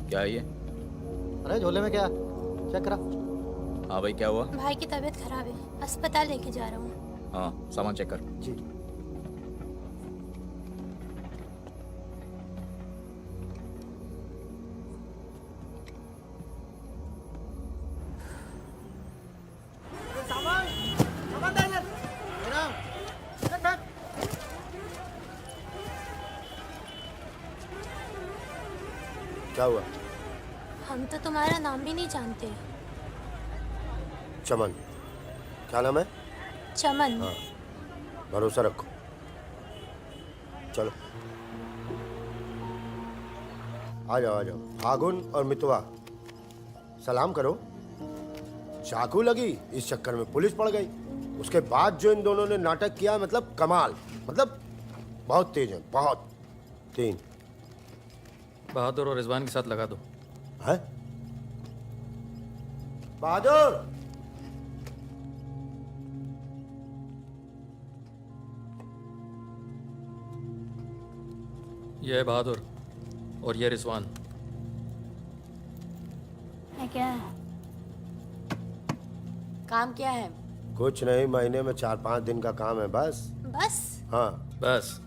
क्या है ये? अरे झोले में क्या? चेक करा। हाँ भाई, क्या हुआ? भाई की तबीयत खराब है, अस्पताल लेके जा रहा हूँ। हाँ, सामान चेक कर। जी। सामान सामान दे इधर। मेरा रख रख। क्या हुआ? हम तो तुम्हारा नाम भी नहीं जानते। चमन। क्या नाम है? चमन। हाँ, भरोसा रखो। चलो आ जाओ आ जाओ। फागुन और मितवा, सलाम करो। चाकू लगी, इस चक्कर में पुलिस पड़ गई। उसके बाद जो इन दोनों ने नाटक किया, मतलब कमाल, मतलब बहुत तेज है, बहुत। 3 बहादुर और रिजवान के साथ लगा दो। है? बहादुर! ये है बहादुर और ये रिजवान। है क्या है? काम क्या है? कुछ नहीं, महीने में 4-5 दिन का काम है बस। बस? हाँ। बस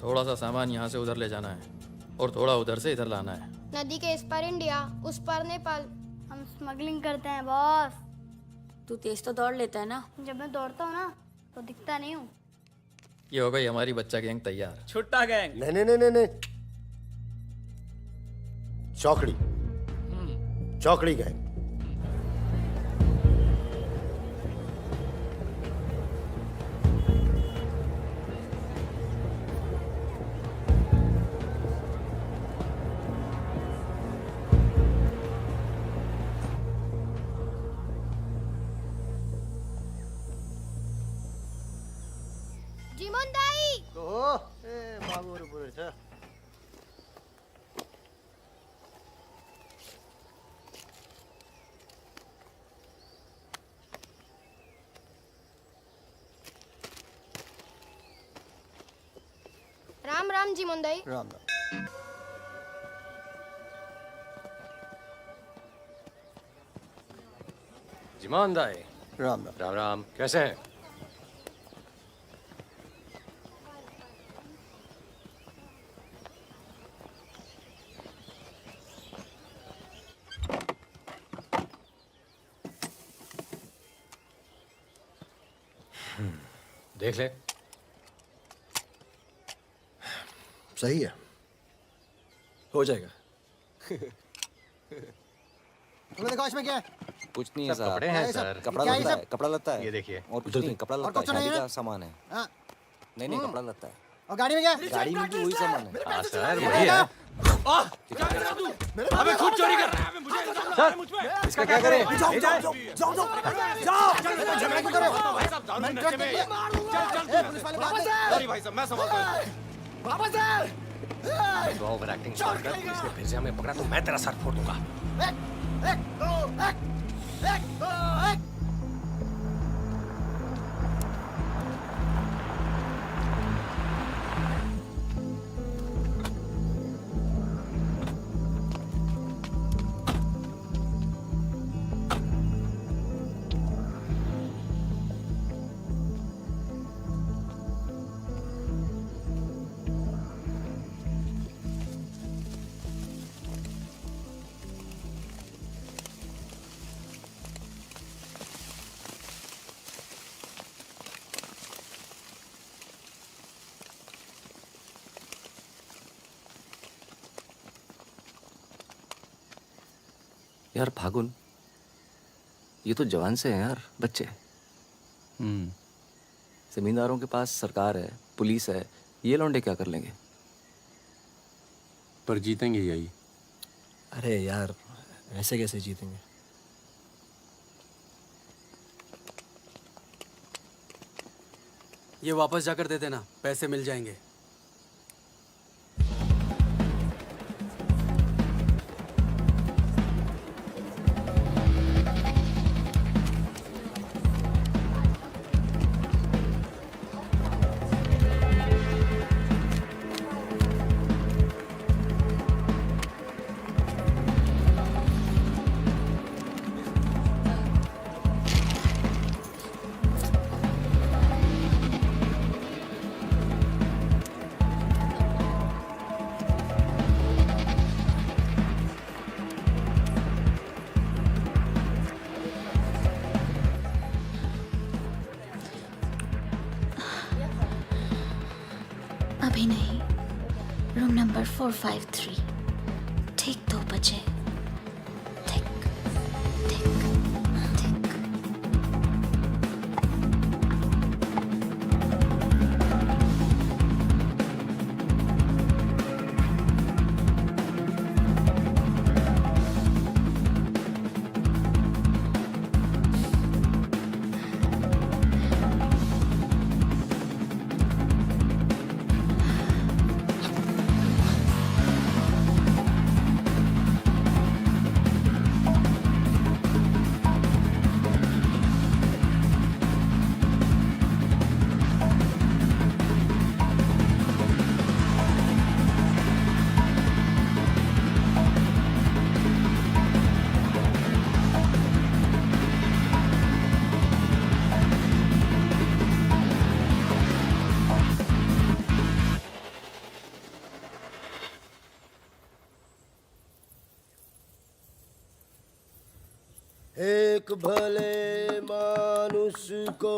थोड़ा सा सामान यहाँ से उधर ले जाना है और थोड़ा उधर से इधर लाना है। नदी के इस पार इंडिया, उस पार नेपाल। हम स्मगलिंग करते हैं बॉस। तू तेज तो दौड़ लेता है ना। जब मैं दौड़ता हूँ ना तो दिखता नहीं हूँ। ये हो गई हमारी बच्चा गैंग तैयार। छुट्टा गैंग। नहीं नहीं नहीं नहीं नहीं, चौकड़ी। चौकड़ी गए। जीमन दाई। ओह, ए बाबू रे पूरे छ। राम राम जीमन दाई। राम राम। जिमान दाई। राम राम। राम राम, कैसे हैं? देख ले। सही है। हो जाएगा। तुमने देखा इसमें क्या है? कुछ नहीं है सब साहब। कपड़े हैं सर। कपड़ा क्या है लत्ता सब? है, कपड़ा लत्ता है। ये देखिए। और कुछ उधर नहीं, देख। कपड़ा और लत्ता है, कुछ नहीं शादी है? का सामान है। हाँ। नहीं नहीं, कपड़ा लत्ता है। और गाड़ी में क्या है? गाड़ी में भी वही सामान है। हाँ सर, वही है। अबे खुद चोरी कर रहा है। सर, इसका क्या करें? ले जाए। जाओ झगड़ा क्यों कर रहे हो? भाई साहब, दारू नशे में। ए, पुलिस वाले बात नहीं। सॉरी भाई साहब, मैं संभालता हूँ। वापस आ। तो ओवर एक्टिंग स्टार्ट कर। पुलिस ने फिर से हमें पकड़ा तो मैं तेरा सर फोड़ दूंगा। एक दो एक। यार फागुन, ये तो जवान से हैं यार, बच्चे। जमींदारों के पास सरकार है, पुलिस है, ये लौंडे क्या कर लेंगे? पर जीतेंगे यही। अरे यार, ऐसे कैसे जीतेंगे? ये वापस जाकर दे देना, पैसे मिल जाएंगे। अभी नहीं, रूम नंबर 453, ठीक 2 बजे। ठीक ठीक ठीक। एक भले मानुष को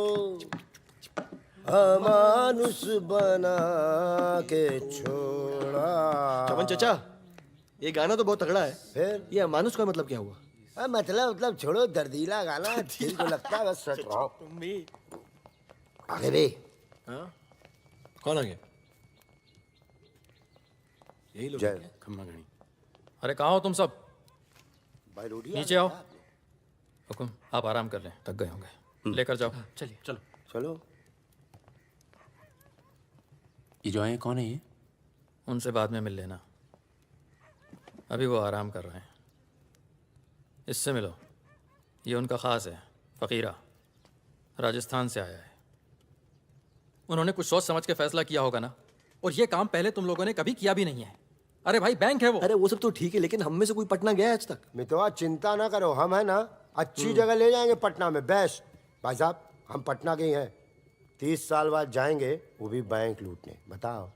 अमानुष बना के छोड़ा। चमन चचा, ये गाना तो बहुत तगड़ा है। फिर ये अमानुष का मतलब क्या हुआ? मतलब छोड़ो, दर्दीला गाना दिल को लगता है बस सच रहो। तुम भी आगे भी हाँ? कौन आ गया? यही लोग जय खम्मा घड़ी। अरे कहाँ हो तुम सब? भाई रोटी नीचे आओ। हुकुम, आप आराम कर लें, थक गए होंगे। लेकर जाओ। चलिए चलो। चलो। ये जो आए कौन है ये? उनसे बाद में मिल लेना, अभी वो आराम कर रहे हैं। इससे मिलो, ये उनका ख़ास है, फ़कीरा, राजस्थान से आया है। उन्होंने कुछ सोच समझ के फैसला किया होगा ना, और ये काम पहले तुम लोगों ने कभी किया भी नहीं है। अरे भाई, बैंक है वो। अरे वो सब तो ठीक है, लेकिन हम में से कोई पटना गया है आज तक? मितवा चिंता ना करो, हम है ना अच्छी जगह ले जाएंगे पटना में, बेस्ट। भाई साहब, हम पटना के ही हैं, 30 साल बाद जाएंगे, वो भी बैंक लूटने। बताओ,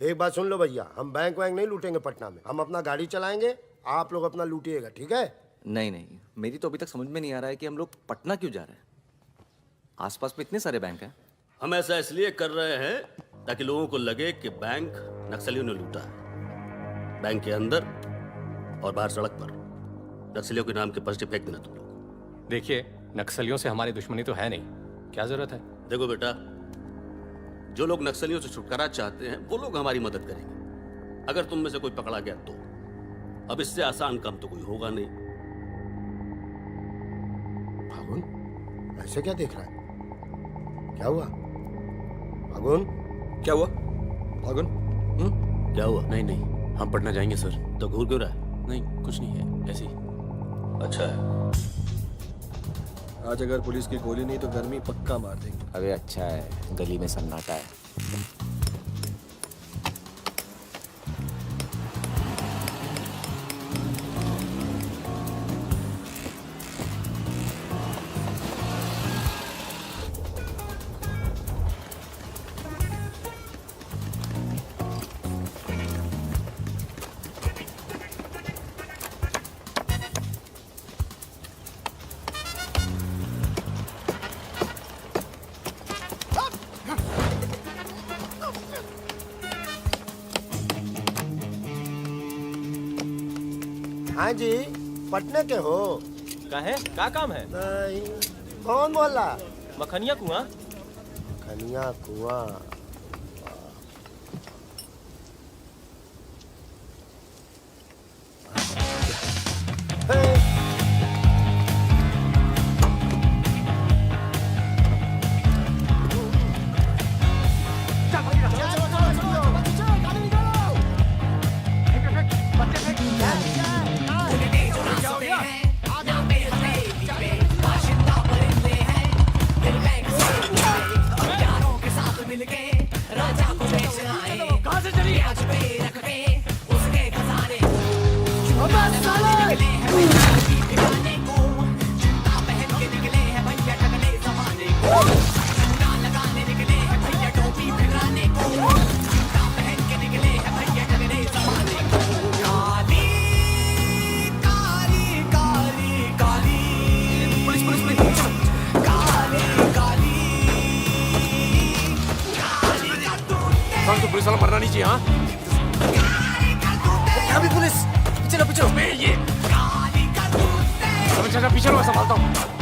एक बात सुन लो भैया, हम बैंक वैंक नहीं लूटेंगे पटना में, हम अपना गाड़ी चलाएंगे, आप लोग अपना लूटिएगा, ठीक है? नहीं नहीं, मेरी तो अभी तक समझ में नहीं आ रहा है कि हम लोग पटना क्यों जा रहे हैं। आसपास में इतने सारे बैंक हैं। हम ऐसा इसलिए कर रहे हैं ताकि लोगों को लगे कि बैंक नक्सलियों ने लूटा है। बैंक के अंदर और बाहर सड़क पर नक्सलियों के नाम के पर्चे फेंक देना तुम लोग। देखिए, नक्सलियों से हमारी दुश्मनी तो है नहीं, क्या जरूरत है? देखो बेटा, जो लोग नक्सलियों से छुटकारा चाहते हैं वो लोग हमारी मदद करेंगे। अगर तुम में से कोई पकड़ा गया तो अब इससे आसान काम तो कोई होगा नहीं। फागुन, ऐसे क्या देख रहा है? क्या हुआ फागुन? क्या हुआ फागुन? क्या हुआ? नहीं नहीं, हम पटना जाएंगे सर। तो घूर क्यों रहा है? नहीं, कुछ नहीं है, ऐसे ही। अच्छा है। आज अगर पुलिस की गोली नहीं तो गर्मी पक्का मार देंगे। अबे अच्छा है, गली में सन्नाटा है। हाँ जी, पटना के हो? का है? का काम है? नहीं, कौन बोला? मखनिया कुआं। खनिया कुआं। मिल के बनानी चाहिए हाँ? यहाँ भी पुलिस, पीछे पीछे। ये चाचा पीछे मैं संभालता हूँ।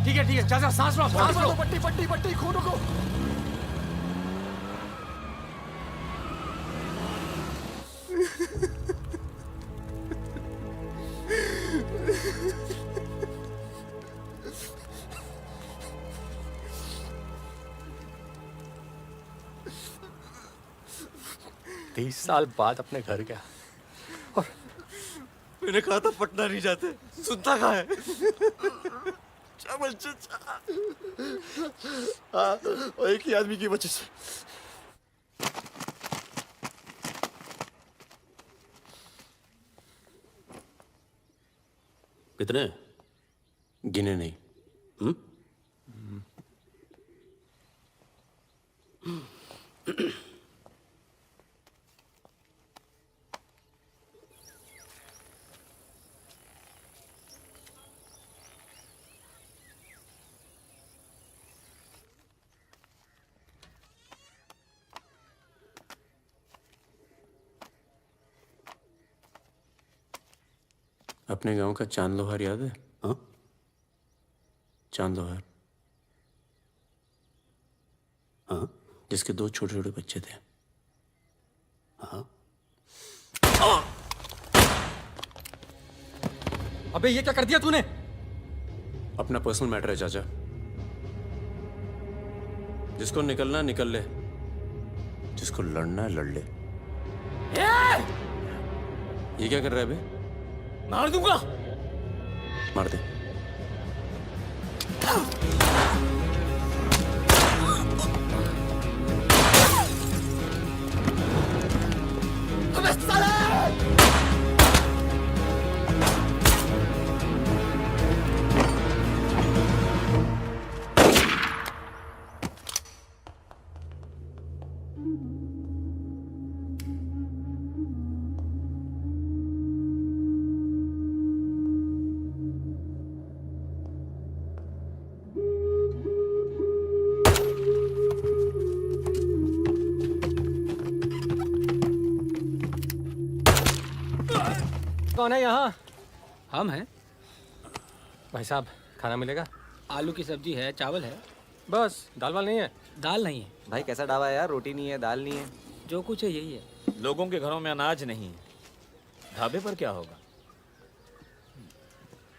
ठीक है चाचा सांस लो सांस लो। पट्टी पट्टी पट्टी खून को। साल बाद अपने घर गया और मैंने कहा था पटना नहीं जाते, सुनता कहाँ है? चावल चाचा, हाँ, और एक ही आदमी की वजह से। कितने? गिने नहीं। अपने गांव का चांद लोहार याद है? हाँ? चांद लोहार, हाँ? जिसके 2 छोटे छोटे बच्चे थे। हाँ? अबे ये क्या कर दिया तूने? अपना पर्सनल मैटर है चाचा, जिसको निकलना निकल ले, जिसको लड़ना है लड़ ले। ये क्या कर रहा है बे? मार दूंगा। मार दे। कौन है यहाँ? हम हैं। भाई साहब खाना मिलेगा? आलू की सब्जी है, चावल है। बस दाल वाल नहीं है? दाल नहीं है। भाई कैसा ढाबा है यार, रोटी नहीं है, दाल नहीं है। जो कुछ है यही है। लोगों के घरों में अनाज नहीं है, ढाबे पर क्या होगा?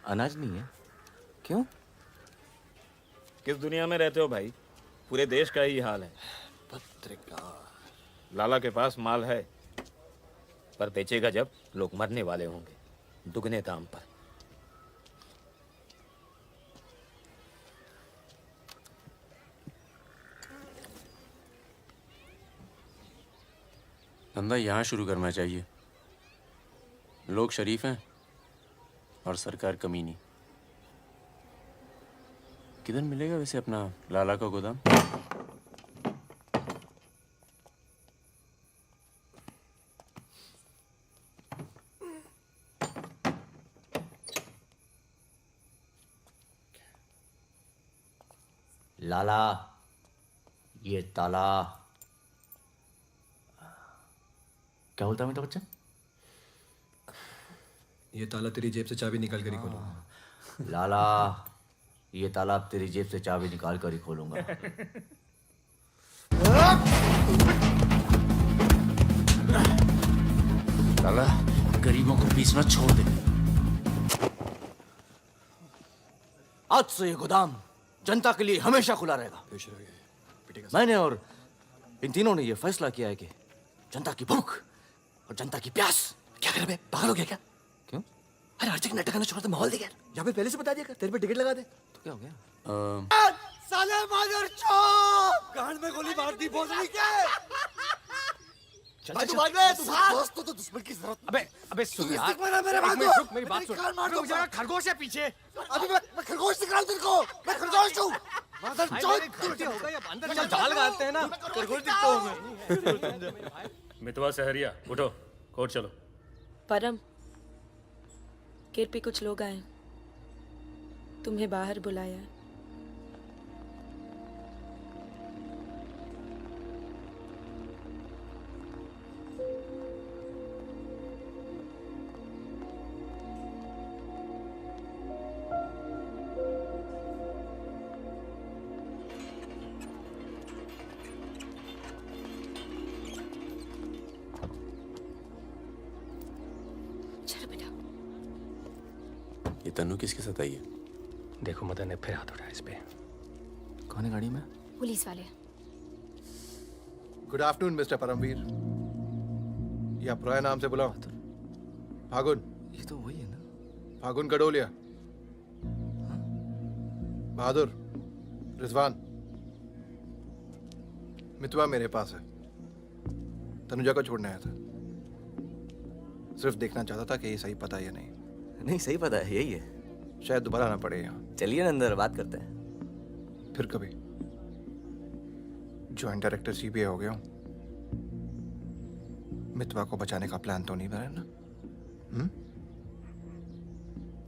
अनाज नहीं है? क्यों? किस दुनिया में रहते हो भाई? पूरे देश का ही हाल है। पत्रकार। लाला के पास माल है, पर बेचेगा जब लोग मरने वाले होंगे, दुगने दाम पर। धंधा यहाँ शुरू करना चाहिए। लोग शरीफ हैं और सरकार कमीनी। किधर मिलेगा वैसे अपना लाला का गोदाम? लाला, ये ताला। क्या बोलता है मेरा बच्चा? ये ताला तेरी जेब से चाबी निकाल कर ही खोलूंगा। लाला, ये ताला अब तेरी जेब से चाबी निकाल कर ही खोलूंगा। लाला, गरीबों को बीच में छोड़ दे। आज से ये गोदाम जनता के लिए हमेशा खुला रहेगा। मैंने और इन तीनों ने ये फैसला किया है कि जनता की भूख और जनता की प्यास। क्या कर रहे बे? पागल हो गया क्या? क्यों? अरे हर जगह नाटक करना छोड़ा तो माहौल दे गया। यहाँ पे पहले से बता दिया कर, तेरे पे टिकट लगा दे। तो क्या हो गया? साले मादरचोद! कान में गोली मार दी भोसड़ी के। भाई तू भाग ले, तू दोस्त तो दुश्मन की जरूरत। अबे सुन यार, मेरे भाग दो। मेरी बात सुन। मुझे खरगोश है पीछे। अभी मैं खरगोश दिखा तेरे को। मैं खरगोश हूँ। मादरचोद! होगा या अंदर चल जाल गालते हैं ना, खरगोश दिखता हूँ मैं। मितवा सहरिया उठो, कोर्ट चलो। परम, गेट पे कुछ लोग आए, तुम्हें बाहर बुलाया है। ये तन्नू किसके साथ आई है? देखो मदन ने फिर हाथ उठाया इस पे। कौन है गाड़ी में? पुलिस वाले। Good afternoon mister Paramvir. या प्रोया नाम से बुलाओ। फागुन। ये तो वही है ना? फागुन गडोलिया। बहादुर, रिजवान। मितवा मेरे पास है। तनुजा को छोड़ने आया था। सिर्फ देखना चाहता था कि ये सही पता है या नहीं। नहीं, सही पता है, यही है। शायद दोबारा आना पड़े यहाँ। चलिए ना अंदर बात करते हैं। फिर कभी। जॉइंट डायरेक्टर सीबीआई हो गया हूँ। मितवा को बचाने का प्लान तो नहीं बना ना?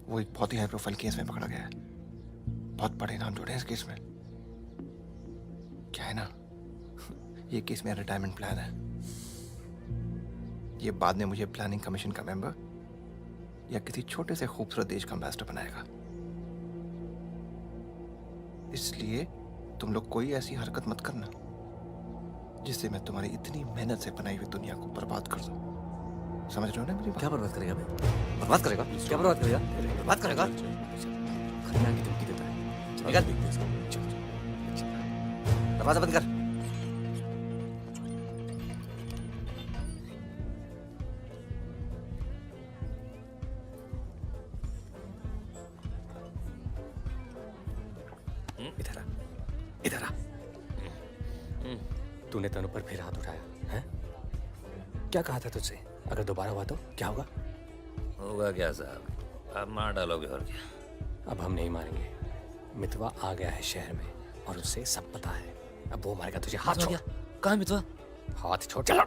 वो एक बहुत ही हाई प्रोफाइल केस में पकड़ा गया है। बहुत बड़े नाम जुड़े हैं इस केस में। क्या है ना, ये केस मेरा रिटायरमेंट प्लान है। ये बाद में मुझे प्लानिंग कमीशन का मेंबर या किसी छोटे से खूबसूरत देश का एम्बेसडर बनाएगा। इसलिए तुम लोग कोई ऐसी हरकत मत करना जिससे मैं तुम्हारी इतनी मेहनत से बनाई हुई दुनिया को बर्बाद कर दूं। समझ रहे हो ना मेरी बात? क्या बर्बाद करेगा बे? बर्बाद करेगा? क्या बर्बाद करेगा? बर्बाद करेगा? खन्ना की धमकी देता है। निकल। दरवाजा बंद कर। इधर आ। तूने तनु पर फिर हाथ उठाया है? क्या कहा था तुझसे? अगर दोबारा हुआ तो क्या होगा? होगा क्या साहब, आप मार डालोगे और क्या? अब हम नहीं मारेंगे। मितवा आ गया है शहर में और उसे सब पता है। अब वो मारेगा तुझे। हाथ छोड़। कहाँ मितवा? हाथ छोड़। चलो।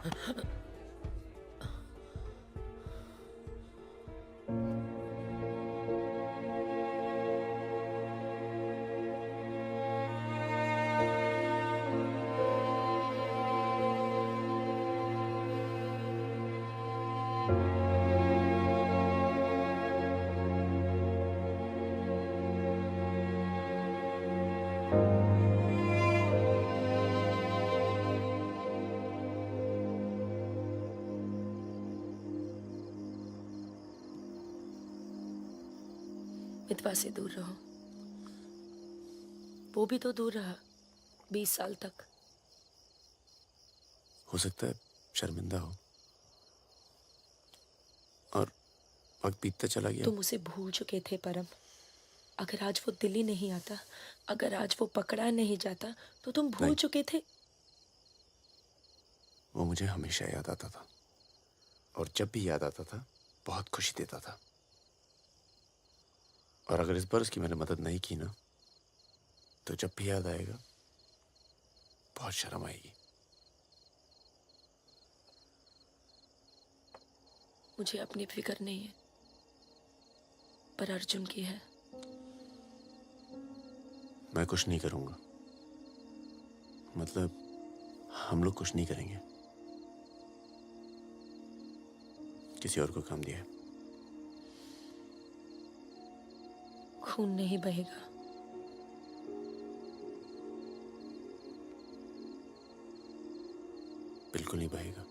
मितवा से दूर रहो। वो भी तो दूर रहा 20 साल तक। हो सकता है शर्मिंदा हो और वक्त बीतता चला गया। तुम उसे भूल चुके थे परम। अगर आज वो दिल्ली नहीं आता, अगर आज वो पकड़ा नहीं जाता, तो तुम भूल चुके थे। वो मुझे हमेशा याद आता था और जब भी याद आता था बहुत खुशी देता था। और अगर इस बार उसकी मैंने मदद नहीं की ना, तो जब भी याद आएगा बहुत शर्म आएगी। मुझे अपनी फिक्र नहीं है, पर अर्जुन की है। मैं कुछ नहीं करूंगा, मतलब हम लोग कुछ नहीं करेंगे, किसी और को काम दिया है। खून नहीं बहेगा। बिल्कुल नहीं बहेगा।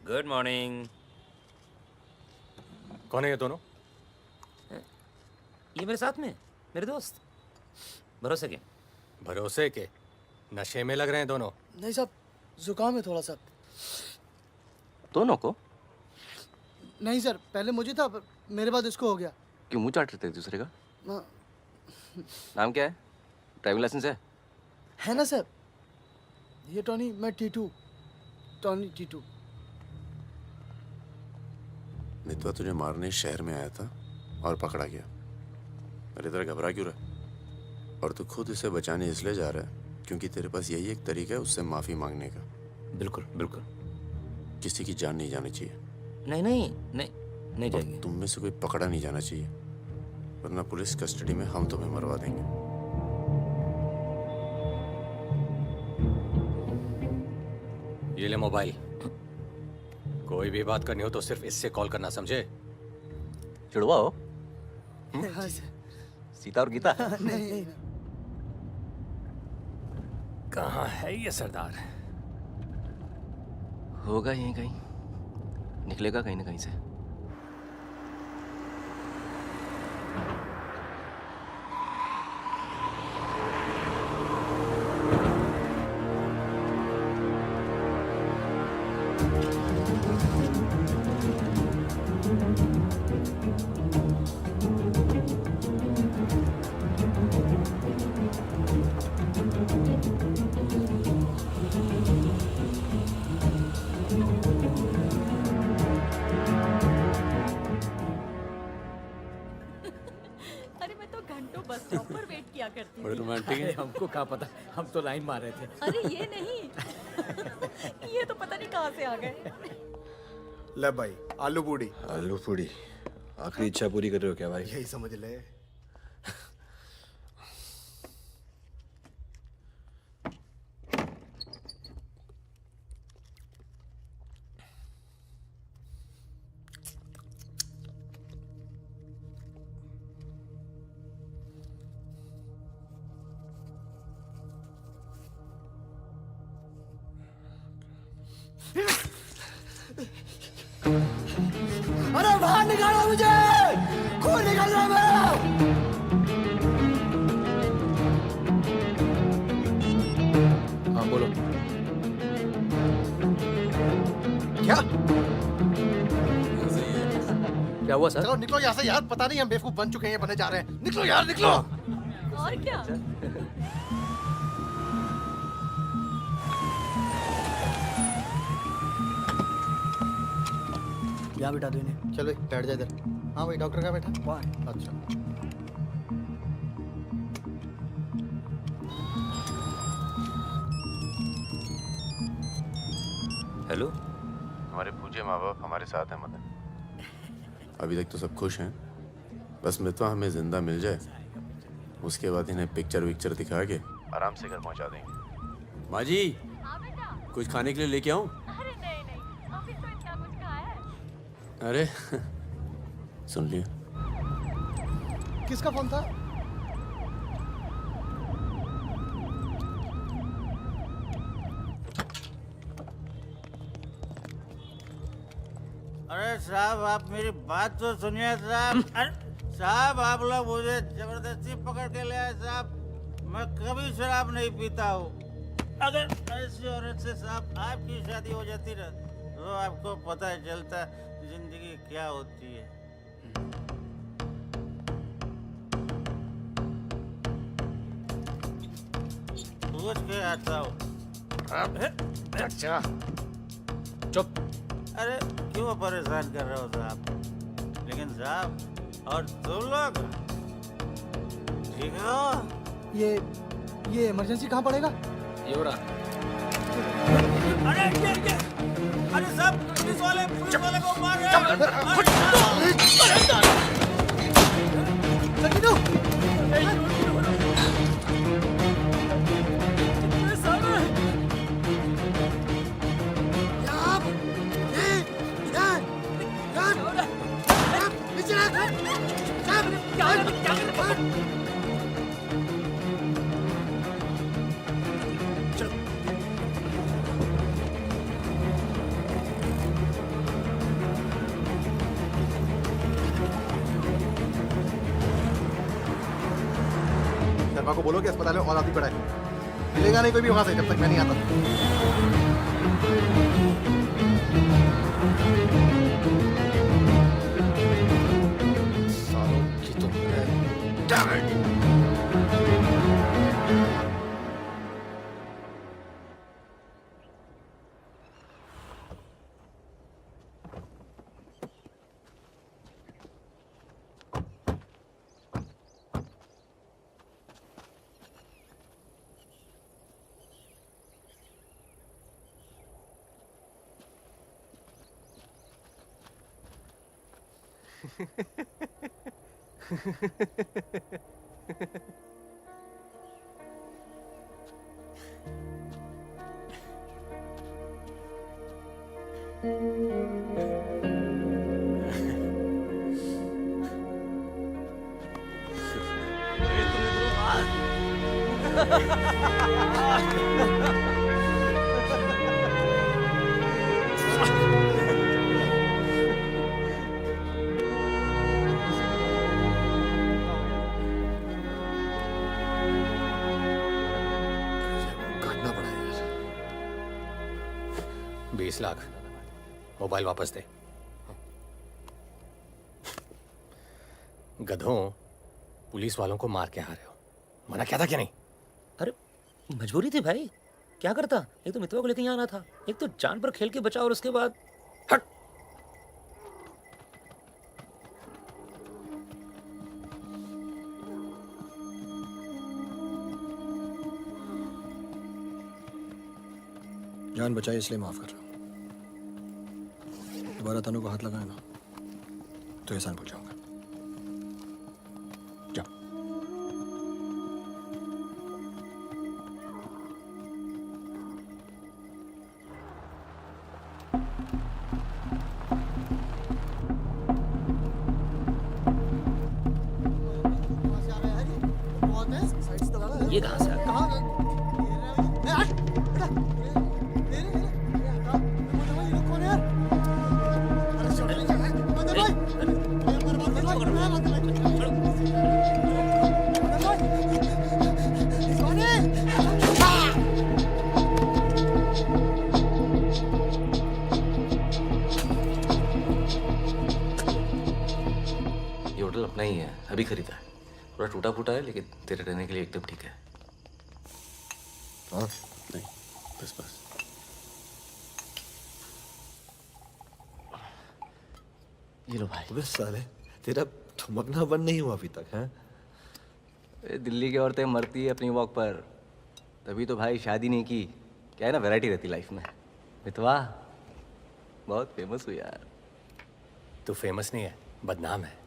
Good morning. कौन है ये दोनों? ये मेरे साथ में मेरे दोस्त। भरोसे के? भरोसे के? नशे में लग रहे हैं दोनों। नहीं साहब, जुकाम है थोड़ा सा। दोनों को? नहीं सर, पहले मुझे था, पर मेरे बाद इसको हो गया। क्यों मुंह चाट रहे थे एक दूसरे का? हाँ। नाम क्या है? ड्राइविंग लाइसेंस है ना सर? ये टॉनी, मैं टीटू, टॉनी टीटू। मितवा तुझे मारने शहर में आया था और पकड़ा गया। अरे तेरा घबरा क्यों रहा? और तू खुद इसे बचाने इसलिए जा रहा है क्योंकि तेरे पास यही एक तरीका है उससे माफी मांगने का। बिल्कुल बिल्कुल। किसी की जान नहीं जानी चाहिए। नहीं नहीं नहीं नहीं जाएगी। तुम में से कोई पकड़ा नहीं जाना चाहिए, वरना पुलिस कस्टडी में हम तुम्हें मरवा देंगे। ये ले मोबाइल। कोई भी बात करनी हो तो सिर्फ इससे कॉल करना, समझे? जुड़वा हो? हाँ सर। सीता और गीता? नहीं। कहाँ है ये सरदार? होगा यहीं कहीं, निकलेगा कहीं ना कहीं से। अरे मैं तो घंटों बस स्टॉप पर वेट किया करती बड़े थी। रोमांटिक है। हमको क्या पता, हम तो लाइन मार रहे थे। अरे ये नहीं, ये तो पता नहीं कहाँ से आ गए। ले भाई, आलू पूड़ी। आलू पूड़ी? आखिरी इच्छा पूरी कर रहे हो क्या भाई? यही समझ ले। अरे बाहर निकालो मुझे, खून निकल रहा है मेरा। हाँ बोलो। क्या? क्या हुआ सर? चलो निकलो यहाँ से यार, पता नहीं हम बेवकूफ बन चुके हैं, ये बने जा रहे हैं। निकलो यार, निकलो। और क्या? यहाँ बिठा दो इन्हें। चलो बैठ जा इधर। हाँ भाई, डॉक्टर का बैठा? वहाँ। अच्छा। हेलो। हमारे पूज्य माँ बाप हमारे साथ हैं मदन। अभी तक तो सब खुश हैं, बस मितवा हमें जिंदा मिल जाए, उसके बाद इन्हें पिक्चर विक्चर दिखा के आराम से घर पहुंचा देंगे। माँ जी, कुछ खाने के लिए लेके आऊं? अरे नहीं, ऑफिस में इतना कुछ खाया है। अरे सुन लिया। किसका फोन था? अरे साहब, आप मेरी बात तो सुनिए साहब। अरे साहब, आप लोग मुझे जबरदस्ती पकड़ के ले आए साहब। मैं कभी शराब नहीं पीता हूँ। अगर ऐसी औरत से साहब आपकी शादी हो जाती ना, तो आपको पता चलता जिंदगी क्या होती है। पूछ के आता हूँ। अच्छा चुप। अरे क्यों परेशान कर रहे हो साहब? लेकिन साहब और तुम लोग ठीक हो? ये इमरजेंसी कहाँ पड़ेगा? ये हो रहा। अरे साहब पुलिस वाले को मार रहे हैं। सकीनो! शर्मा को बोलो कि अस्पताल में और आदमी पड़ा है। मिलेगा नहीं कोई भी वहां से जब तक मैं नहीं आता। सालों की तो काटना पड़ा यार। 20 लाख मोबाइल वापस दे। गधों, पुलिस वालों को मार के आ रहे हो, मना क्या था क्या नहीं? अरे मजबूरी थी भाई, क्या करता? एक तो मितवा को लेके यहाँ आना था, एक तो जान पर खेल के बचा, और उसके बाद हट। जान बचाई इसलिए माफ कर रहा हूं। दोबारा तनु को हाथ लगाए ना तो एहसान भूल जाऊंगा। जा। ये कहाँ से आ गया? ये होटल अपना ही है, अभी खरीदा है। थोड़ा टूटा फूटा है लेकिन तेरे रहने के लिए एकदम ठीक है। और नहीं, बस बस। ये लो भाई। अबे साले, तेरा थमकना बंद नहीं हुआ अभी तक है? दिल्ली की औरतें मरती है अपनी वॉक पर, तभी तो भाई शादी नहीं की। क्या है ना, वैरायटी रहती लाइफ में। मितवा बहुत फेमस हुई यार। तू फेमस नहीं है, बदनाम है।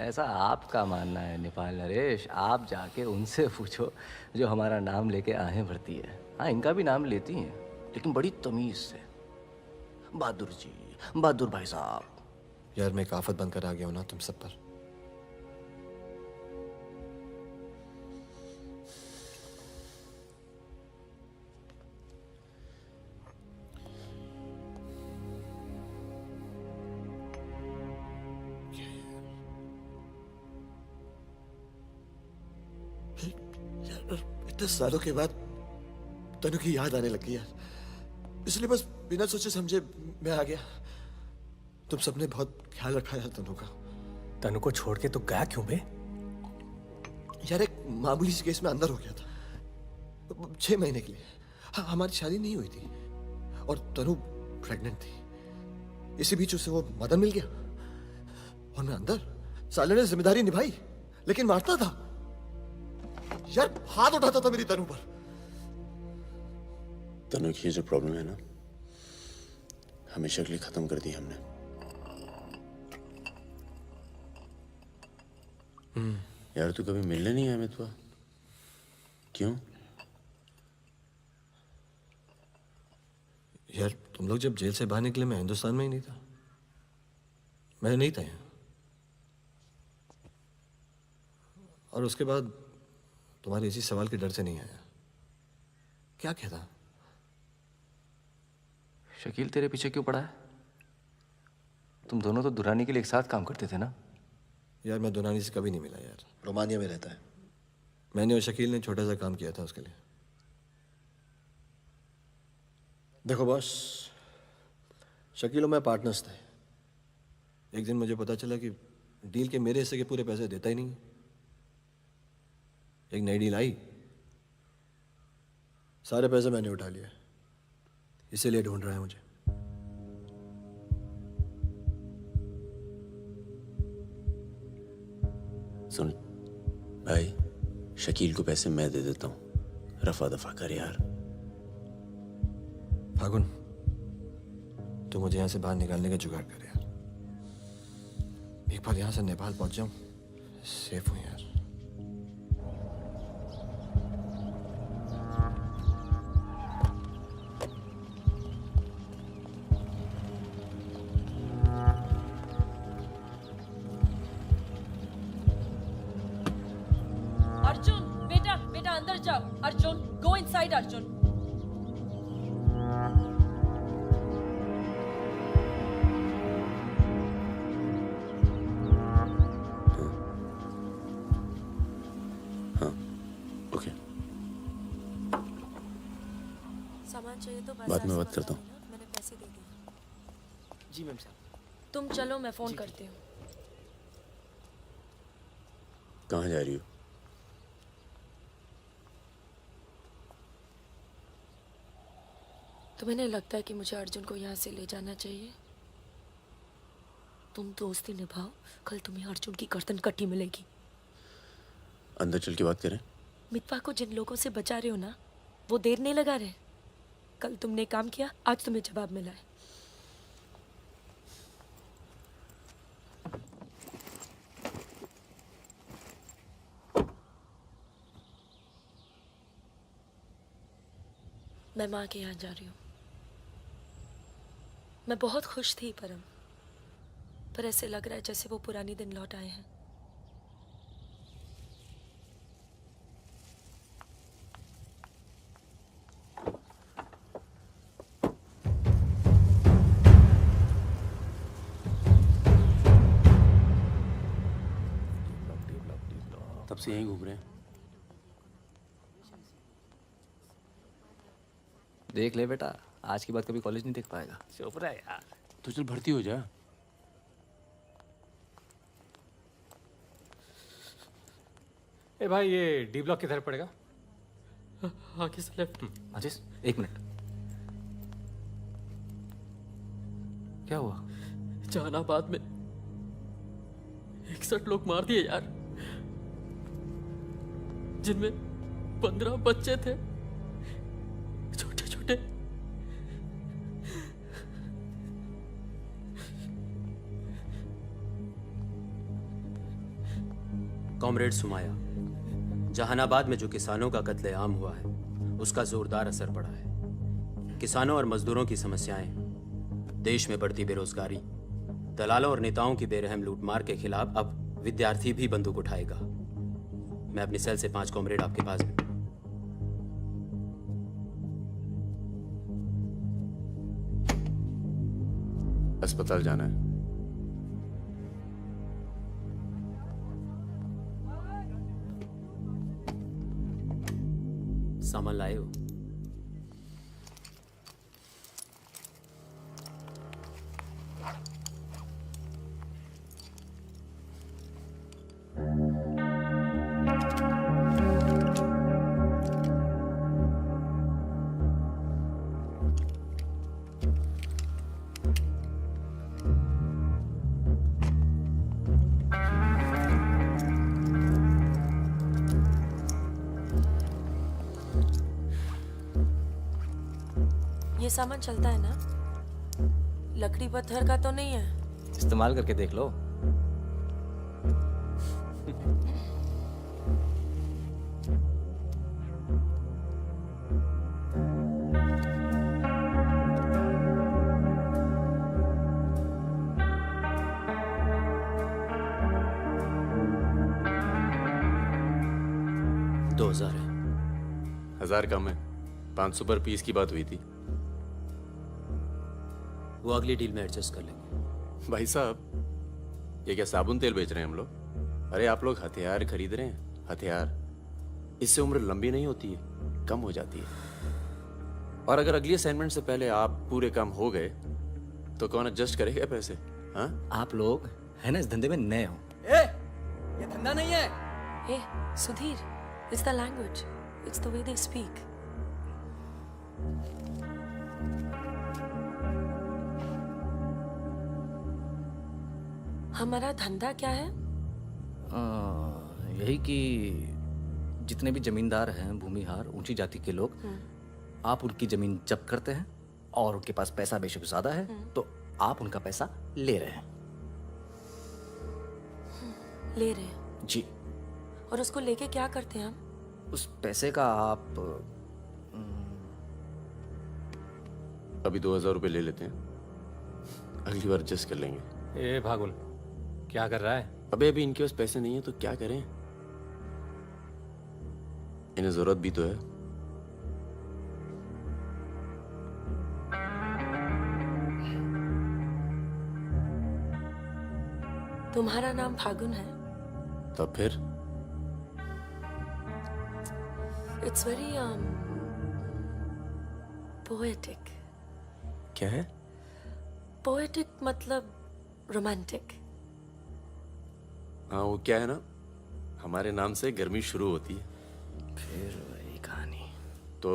ऐसा आपका मानना है नेपाल नरेश। आप जाके उनसे पूछो जो हमारा नाम लेके आहें भरती है। हाँ, इनका भी नाम लेती हैं लेकिन बड़ी तमीज से। बहादुर जी, बहादुर भाई साहब। यार मैं एक आफत बनकर आ गया हूं ना तुम सब पर। इतने सालों के बाद तनु की याद आने लगी यार, इसलिए बस बिना सोचे समझे मैं आ गया। तुम सबने बहुत ख्याल रखा यार तनु का। तनु को छोड़ के तो गया क्यों बे? यार एक मामूली सी केस में अंदर हो गया था 6 महीने के लिए। हाँ, हमारी शादी नहीं हुई थी और तनु प्रेग्नेंट थी। इसी बीच उसे वो मदन मिल गया और मैं अंदर। साले ने जिम्मेदारी निभाई लेकिन मारता था यार, हाथ उठाता था मेरी तनु पर। तनु की जो प्रॉब्लम है ना, हमेशा के लिए खत्म कर दी हमने। यार तू कभी मिलने नहीं आया मितवा? क्यों? यार तुम लोग जब जेल से बाहर निकले मैं हिंदुस्तान में ही नहीं था, मैं नहीं था यहाँ। और उसके बाद तुम्हारे इसी सवाल के डर से नहीं आया। क्या कहता? शकील तेरे पीछे क्यों पड़ा है? तुम दोनों तो दुरानी के लिए एक साथ काम करते थे ना? यार मैं दुरानी से कभी नहीं मिला यार, रोमानिया में रहता है। मैंने और शकील ने छोटा सा काम किया था उसके लिए। देखो बॉस, शकील और मैं पार्टनर्स थे। एक दिन मुझे पता चला कि डील के मेरे हिस्से के पूरे पैसे देता ही नहीं। एक नई डील आई, सारे पैसे मैंने उठा लिए, इसीलिए ढूंढ रहा है मुझे। सुन भाई, शकील को पैसे मैं दे देता हूँ, रफा दफा कर यार। फागुन, तू मुझे यहाँ से बाहर निकालने का जुगाड़ कर यार। एक बार यहाँ से नेपाल पहुंच जाऊं, सेफ हूँ यार। अर्जुन, बेटा बेटा अंदर जाओ। Arjun, go inside Arjun. सामान चाहिए तो बाद में बात करता हूँ। मैंने पैसे दे दिए। जी मैम साहब। तुम चलो, मैं फोन करती हूँ। कहाँ जा रही हो? तुम्हें नहीं लगता है कि मुझे अर्जुन को यहाँ से ले जाना चाहिए? तुम दोस्ती निभाओ, कल तुम्हें अर्जुन की गर्दन कटी मिलेगी। अंदर चल के बात करें। मितवा को जिन लोगों से बचा रहे हो ना, वो देर नहीं लगा रहे। कल तुमने काम किया, आज तुम्हें जवाब मिला है। मैं माँ के यहाँ जा रही हूँ। मैं बहुत खुश थी परम, पर ऐसे लग रहा है जैसे वो पुराने दिन लौट आए हैं। तब से यहीं घूम रहे हैं। देख ले बेटा, आज के बाद कभी कॉलेज नहीं देख पाएगा। चुप रहा यार। तो चल भर्ती हो जा। ए भाई, ये डी ब्लॉक किधर पड़ेगा? आगे से लेफ्ट। अजीज, एक मिनट। क्या हुआ? जहानाबाद में 61 लोग मार दिए यार, जिनमें 15 बच्चे थे, छोटे छोटे। कॉमरेड सुमाया, जहानाबाद में जो किसानों का कत्लेआम हुआ है उसका जोरदार असर पड़ा है। किसानों और मजदूरों की समस्याएं, देश में बढ़ती बेरोजगारी, दलालों और नेताओं की बेरहम लूटमार के खिलाफ अब विद्यार्थी भी बंदूक उठाएगा। मैं अपनी सेल से 5 कॉमरेड आपके पास हूं। अस्पताल जाना है। सामान लाए हो? ये सामान चलता है ना? लकड़ी पत्थर का तो नहीं है? इस्तेमाल करके देख लो। हजार कम है। 500 पर पीस की बात हुई थी। वो अगली डील में एडजस्ट कर लेंगे। भाई साहब, ये क्या साबुन तेल बेच रहे हैं हम लोग? अरे आप लोग हथियार खरीद रहे हैं, हथियार। इससे उम्र लंबी नहीं होती है, कम हो जाती है। और अगर अगली असाइनमेंट से पहले आप पूरे काम हो गए तो कौन एडजस्ट करेगा पैसे? हाँ, आप लोग है ना इस धंधे में नए हो। ये धंधा नहीं है। Hey, Sudhir, it's the language. It's the way they speak. हमारा धंधा क्या है? यही कि जितने भी जमींदार हैं, भूमिहार, ऊंची जाति के लोग, आप उनकी जमीन जब्त करते हैं और उनके पास पैसा बेशक ज्यादा है तो आप उनका पैसा ले रहे हैं। ले रहे हैं? जी। और उसको लेके क्या करते हैं हम? उस पैसे का आप अभी 2000 रुपये ले लेते हैं, अगली बार एडजस्ट कर लेंगे। ए भागुल, क्या कर रहा है? अबे अभी इनके पास पैसे नहीं है तो क्या करें? इन्हें जरूरत भी तो है। तुम्हारा नाम फागुन है? तब फिर It's very poetic. क्या है? Poetic मतलब romantic. हाँ, वो क्या है ना, हमारे नाम से गर्मी शुरू होती है। फिर वही कहानी। तो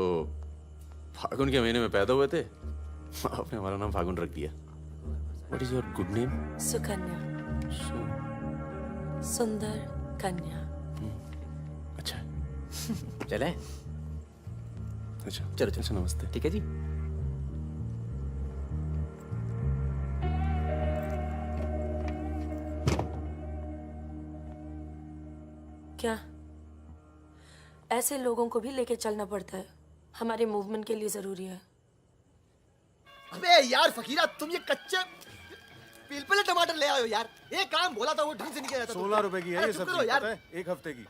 फागुन के महीने में पैदा हुए थे, आपने हमारा नाम फागुन रख दिया। What is your good name? Sukanya. सुंदर कन्या। अच्छा। चलें? अच्छा चलो अच्छा, नमस्ते। ठीक है जी। क्या ऐसे लोगों को भी लेके चलना पड़ता है? हमारे मूवमेंट के लिए जरूरी है। अबे यार फकीरा, तुम ये कच्चे पिलपिले टमाटर ले आयो यार। एक काम बोला था वो ढंग से नहीं किया जाता। 16 रुपए की है ये सब्जी, यार। पता है? एक हफ्ते की।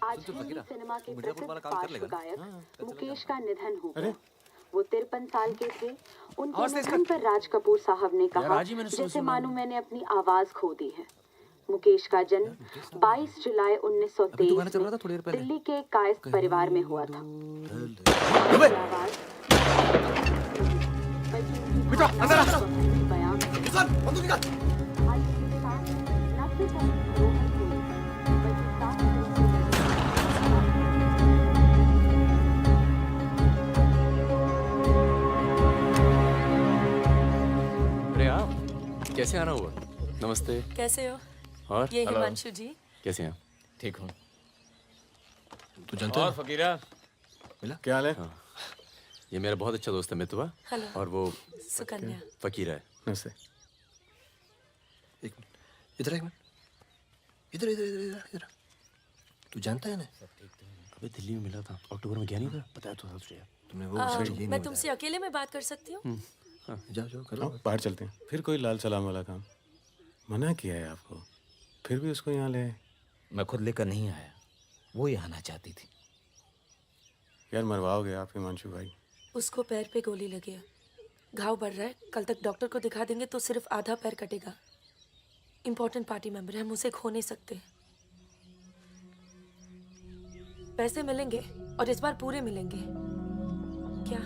आज हिंदी सिनेमा के प्रसिद्ध पार्श्व गायक मुकेश का निधन हो गया। वो 53 साल के थे। उनके निधन पर राज कपूर साहब ने कहा, जैसे मानो मैंने अपनी आवाज खो दी है। मुकेश का जन्म 22 जुलाई 1923 में दिल्ली के कायस्थ परिवार में हुआ था। अरे आप कैसे आना हुआ? नमस्ते। कैसे हो? और ये हिमांशु जी। कैसे हैं? ठीक हूँ। तू जानता है? फकीरा मिला? क्या हाल है? हाँ। ये मेरा बहुत अच्छा दोस्त है मितवा। हेलो। और वो सुकन्या। फकीरा है। नमस्ते। एक मिनट, इधर एक मिनट, इधर इधर इधर इधर। तू जानता है ना? अबे दिल्ली में मिला था, अक्टूबर में गया नहीं था, बताया तो था तुझे। तुमने वो मैं तुमसे अकेले में बात कर सकती हूँ? जाओ जाओ करो। बाहर चलते हैं। फिर कोई लाल सलाम वाला काम? मना किया है आपको, फिर भी उसको यहाँ ले आए। मैं खुद लेकर नहीं आया, वो ही आना चाहती थी। यार मरवाओगे आप हिमांशु भाई। उसको पैर पे गोली लगी है, घाव बढ़ रहा है। कल तक डॉक्टर को दिखा देंगे तो सिर्फ आधा पैर कटेगा। इम्पोर्टेंट पार्टी मेंबर है, हम उसे खो नहीं सकते। पैसे मिलेंगे और इस बार पूरे मिलेंगे। क्या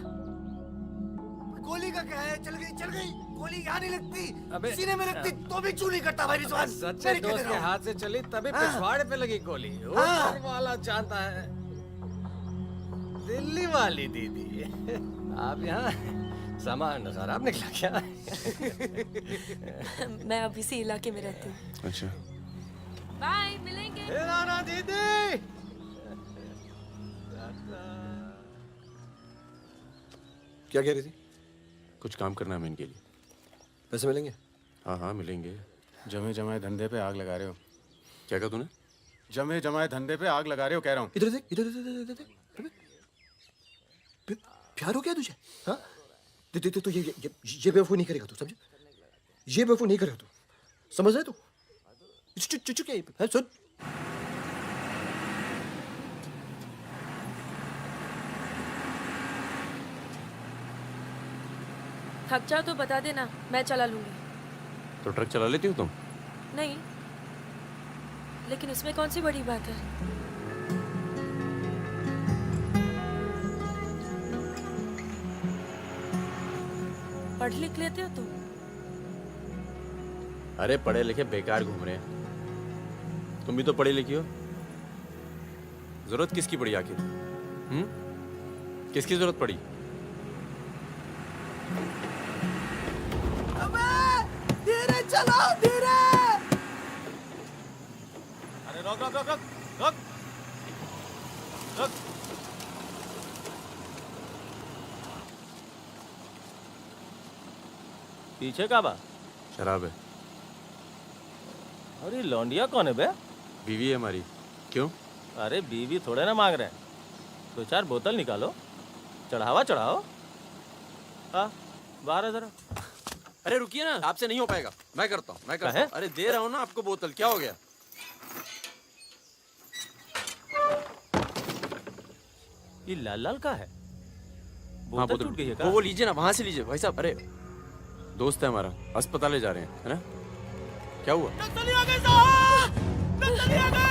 गोली का क्या है? चल गई गोली यहाँ नहीं लगती, सीने में लगती तो भी चू नहीं करता भाई रिजवान। सच्चे दोस्त के हाथ से चली तभी पिछवाड़े पे लगी गोली। ऊपर वाला चाहता है दिल्ली वाली दीदी। आप यहाँ सामान खराब निकला क्या? मैं अब इसी इलाके में रहती हूँ। अच्छा। बाय, मिलेंगे। ना दीदी। क्या कह रही थी? कुछ काम करना है हमें इनके लिए। पैसे मिलेंगे? हाँ हाँ मिलेंगे। जमे जमाए धंधे पे आग लगा रहे हो। क्या कहा तूने? जमे जमाए धंधे पे आग लगा रहे हो कह रहा हूँ। इधर देख, इधर इधर इधर प्यार हो गया तुझे? हाँ तो ये बेवकूफ़ नहीं करेगा तू, समझे? ये बेवकूफ़ नहीं करेगा तू, समझ रहे तू? चुप है, सुन। थक जाओ तो बता देना, मैं चला लूंगी। तो ट्रक चला लेती हो तुम? नहीं, लेकिन इसमें कौन सी बड़ी बात है? पढ़ लिख लेते हो तुम? अरे पढ़े लिखे बेकार घूम रहे हैं। तुम भी तो पढ़ी लिखी हो। जरूरत किसकी पड़ी आखिर? किसकी जरूरत पड़ी? धीरे चलो, धीरे। अरे रोक रोक रोक रोक रोक रोक। पीछे का बा? शराब है। अरे लौंडिया कौन है बे? बीवी है हमारी। क्यों? अरे बीवी थोड़े ना मांग रहे हैं, 2-4 बोतल निकालो, चढ़ावा चढ़ाओ। हाँ बाहर है जरा। अरे रुकिए ना, आपसे नहीं हो पाएगा। मैं करता हूँ। अरे दे रहा हूँ ना आपको बोतल, क्या हो गया? ये लाल लाल का है? हाँ, बोतल टूट गई है क्या? वो लीजिए ना, वहां से लीजिए भाई साहब। अरे दोस्त है हमारा, अस्पताल ले जा रहे हैं, है ना? क्या हुआ? नक्सली आ गए साहब! नक्सली आ गए!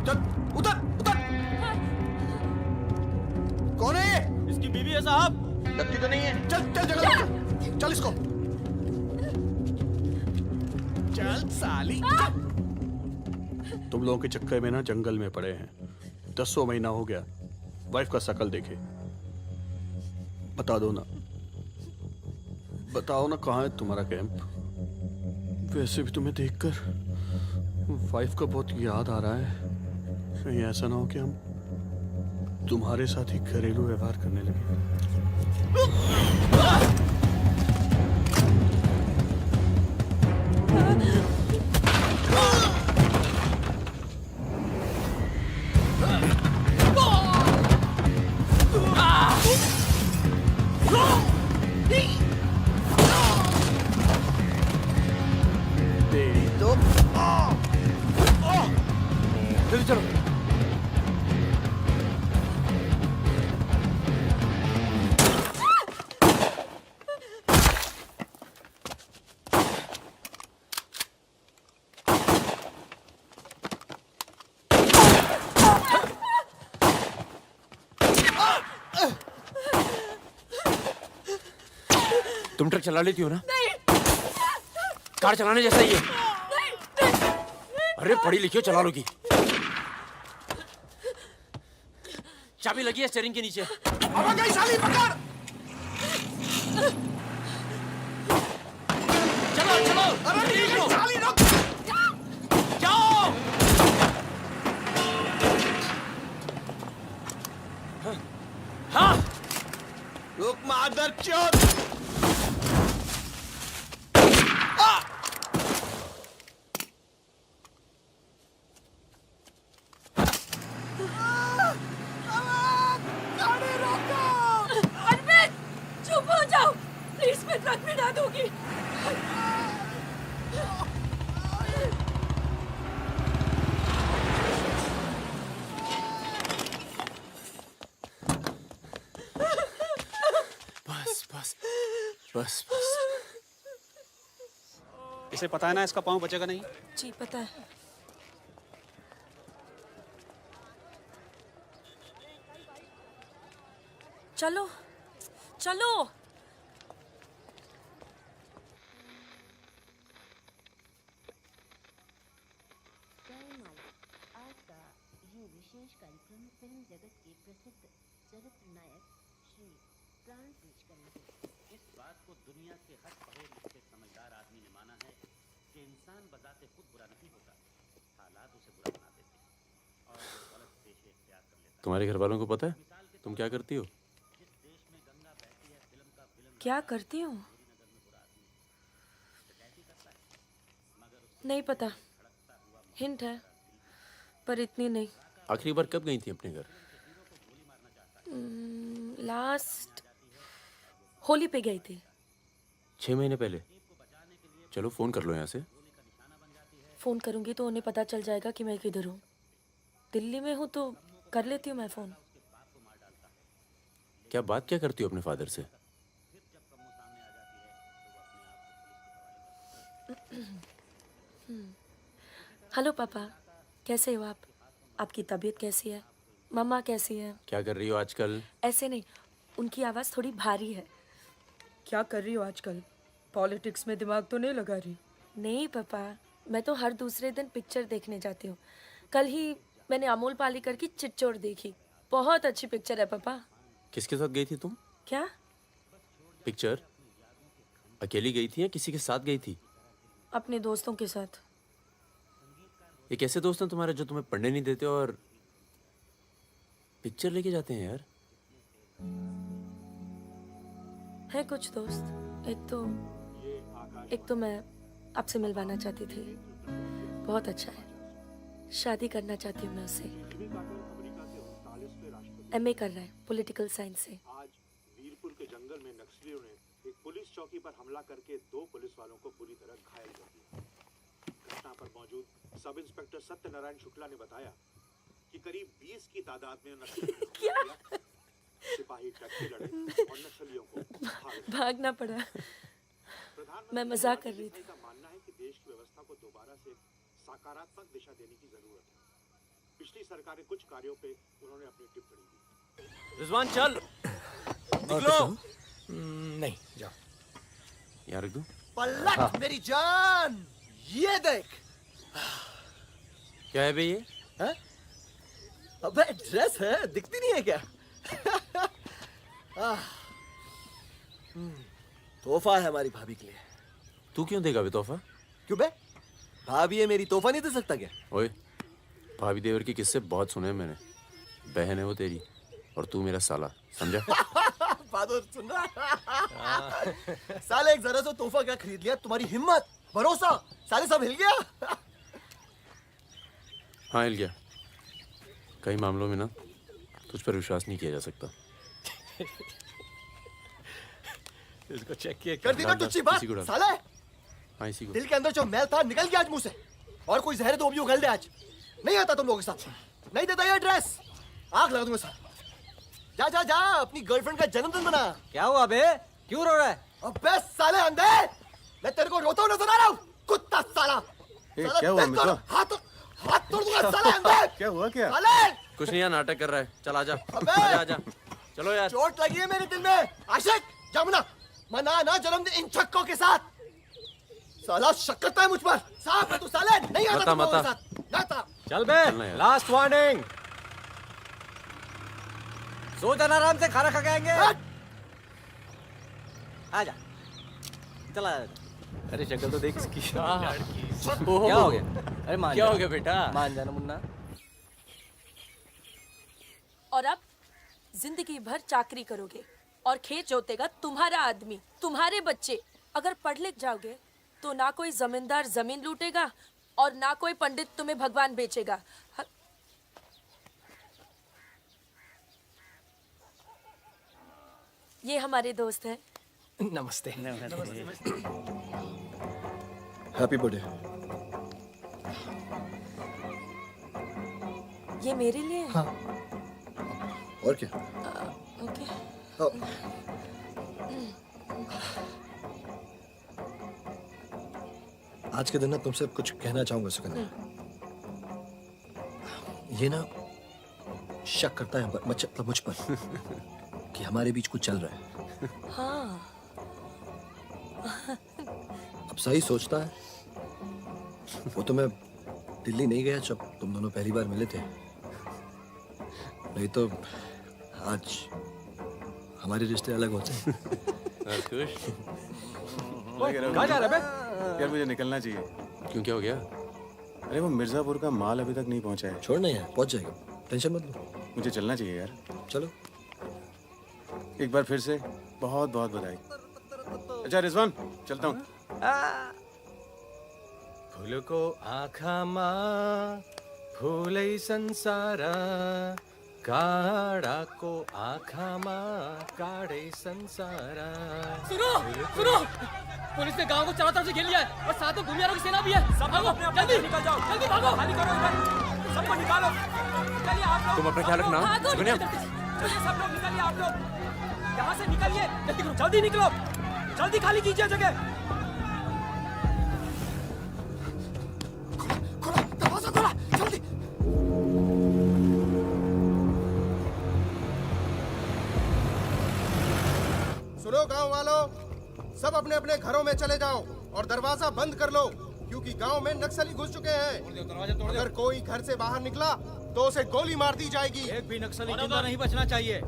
चल उतर उतर। कौन है? इसकी बीवी है साहब। लगती तो नहीं है। चल चल जगह चल इसको। चल साली। तुम लोगों के चक्कर में ना जंगल में पड़े हैं। 10 महीना हो गया, वाइफ का शकल देखे। बता दो ना, बताओ ना कहाँ है तुम्हारा कैंप? वैसे भी तुम्हें देखकर वाइफ का बहुत याद आ रहा है। कहीं ऐसा ना हो कि हम तुम्हारे साथ ही घरेलू व्यवहार करने लगे। जल्दी चलो। तुम ट्रक चला लेती हो ना? नहीं। कार चलाने जैसा ही है। अरे पढ़ी लिखी हो, चला लोगी। चाबी लगी है स्टीयरिंग के नीचे। अब गई साली, पकड़। चलो चलो। अरे नहीं गई साली, रुक। जाओ। हाँ। रुक मादरचोद। चुप हो जाओ प्लीज, मैं ट्रक में ना दूंगी। बस बस बस बस। इसे पता है ना इसका पाँव बचेगा नहीं? जी पता है। चलो चलो। आज का ये विशेष कार्यक्रम फिल्म जगत के प्रसिद्ध चरित्र नायक श्री प्राण पेश करेंगे। इस बात को दुनिया के हर पढ़े लिखे समझदार आदमी ने माना है कि इंसान बजाते खुद बुरा नहीं होता, हालात उसे बुरा बना देते हैं। तुम्हारे घर वालों को पता है तुम क्या करती हो? क्या करती हूँ? नहीं पता, हिंट है पर इतनी नहीं। आखिरी बार कब गई थी अपने घर? लास्ट होली पे गई थी। 6 महीने पहले। चलो फोन कर लो यहाँ से। फोन करूंगी तो उन्हें पता चल जाएगा कि मैं किधर हूँ। दिल्ली में हूँ तो कर लेती हूँ मैं फोन। क्या करती हो अपने फादर से? हेलो पापा, कैसे हो आप? आपकी तबीयत कैसी है? मम्मा कैसी है? क्या कर रही हो आजकल? ऐसे नहीं, उनकी आवाज़ थोड़ी भारी है। क्या कर रही हो आजकल? पॉलिटिक्स में दिमाग तो नहीं लगा रही? नहीं पापा, मैं तो हर दूसरे दिन पिक्चर देखने जाती हूँ। कल ही मैंने अमोल पालेकर की चिट्चोर देखी। बहुत अच्छी पिक्चर है पापा। किसके साथ गई थी तुम? क्या? पिक्चर अकेली गई थी या किसी के साथ गई थी? अपने दोस्तों के साथ। ये कैसे दोस्त हैं तुम्हारे जो तुम्हें पढ़ने नहीं देते और पिक्चर लेके जाते हैं यार? है कुछ दोस्त। एक तो मैं आपसे मिलवाना चाहती थी। बहुत अच्छा है। शादी करना चाहती हूँ मैं उससे। MA कर रहा है पॉलिटिकल साइंस से। आज वीरपुर के जंगल में नक्सलियों ने एक पुलिस चौकी पर हमला करके 2 पुलिस वालों को बुरी तरह घायल कर दिया। घटना पर मौजूद सब इंस्पेक्टर सत्यनारायण शुक्ला ने बताया कि करीब 20 की तादाद में नक्सलियों सिपाही डटे लड़े और नक्सलियों को भागना पड़ा। मैं मजाक कर रही थी। का मानना है कि देश की व्यवस्था को दोबारा से सकारात्मक दिशा देने की जरूरत है। पिछली सरकार के कुछ कार्यों पे उन्होंने अपनी टिप्पणी दी। रिजवान चल निकलो। नहीं जाओ। यार रख दूं? पलट मेरी जान, ये देख। क्या है बे ये? है? अबे ड्रेस है, दिखती नहीं है क्या? तोहफा है हमारी भाभी के लिए। तू क्यों देगा बे तोहफा? क्यों बे? भाभी है मेरी, तोहफा नहीं दे सकता क्या? ओए, भाभी देवर के किस्से बहुत सुने हैं मैंने। बहन है वो तेरी और तू मेरा साला, समझा? बहादुर सुन रहा? साले एक जरा सा तोहफा क्या खरीद लिया? तुम्हारी हिम्मत, भरोसा, साले सब हिल गया। हाँ हिल गया। कई मामलों में ना तुझ पर विश्वास नहीं किया जा सकता। इसको चेक किया कर दी ना तुच्छी बात साले। हाँ इसी को। दिल के अंदर जो मैल था निकल गया आज मुंह से। और कोई जहर तो भी उगल दे आज। नहीं आता तुम लोगों के साथ, नहीं देता ये ड्रेस, आग लगा दूंगा साथ। जा जा जा, अपनी गर्लफ्रेंड का जन्मदिन मना। क्या हुआ बे? क्यों रो रहा है? अबे साले अंधे, मैं तेरे को रोता हुआ नजर आ रहा हूँ, कुत्ता साला। क्या हुआ मित्रा? हाथ तोड़ दूंगा साले अंधे। क्या हुआ क्या? साले कुछ नहीं यार, नाटक कर रहा है। चल आजा। अबे आजा। चलो यार। चोट लगी है मेरे दिल में। आशिक जमुना मना ना जन्मदिन इन छक्कों के साथ। साला शक करता है मुझ पर। साफ है तू साले, नहीं आता तुम लोगों के साथ। जाता। चल बे, लास्ट वार्निंग। सो जाना आराम से, खाना खा के आएंगे। आजा चला। अरे शक्ल तो देख इसकी। क्या हो गया? अरे मान क्या जा। हो गया बेटा? मान जाना मुन्ना। और अब जिंदगी भर चाकरी करोगे और खेत जोतेगा तुम्हारा आदमी, तुम्हारे बच्चे। अगर पढ़ लिख जाओगे तो ना कोई जमींदार जमीन लूटेगा और ना कोई पंडित तुम्हें भगवान बेचेगा। ये हमारे दोस्त हैं। नमस्ते। Happy birthday. ये मेरे लिए है? हाँ। और क्या? ओके। आज के दिन ना तुमसे कुछ कहना चाहूंगा सुकन्या। ये ना शक करता है मतलब मुझ पर कि हमारे बीच कुछ चल रहा है। हाँ। अब सही सोचता है। वो तो मैं दिल्ली नहीं गया जब तुम दोनों पहली बार मिले थे, नहीं तो आज हमारे रिश्ते अलग होते। कहाँ जा रहा है बे? यार मुझे निकलना चाहिए। क्यों क्या हो गया? अरे वो मिर्जापुर का माल अभी तक नहीं पहुंचा है। छोड़ना यार, पहुंच जाएगा, टेंशन मत लो। मुझे चलना चाहिए यार। चलो। एक बार फिर से बहुत बहुत बधाई। अच्छा रिजवान, चलता हूँ। फूलको आँखामा फुलै संसार, काडाको आँखामा काडै संसार। सुनो सुनो, पुलिस ने गांव को चारों तरफ से घेर लिया है और साथ में भूमियारों की सेना भी है। सब भागो, जल्दी निकल जाओ, जल्दी भागो, खाली करो इधर, सबको निकालो। चलिए आप लोग, तुम अपना ख्याल रखना। चलिए सब लोग निकलिए, आप लोग यहाँ से निकलिए, जल्दी निकलो, जल्दी खाली कीजिए जगह। दरवाजा खोला, जल्दी। सुनो गांव वालों, सब अपने अपने घरों में चले जाओ और दरवाजा बंद कर लो, क्योंकि गांव में नक्सली घुस चुके हैं। अगर कोई घर से बाहर निकला तो उसे गोली मार दी जाएगी। एक भी नक्सली जिंदा नहीं बचना चाहिए।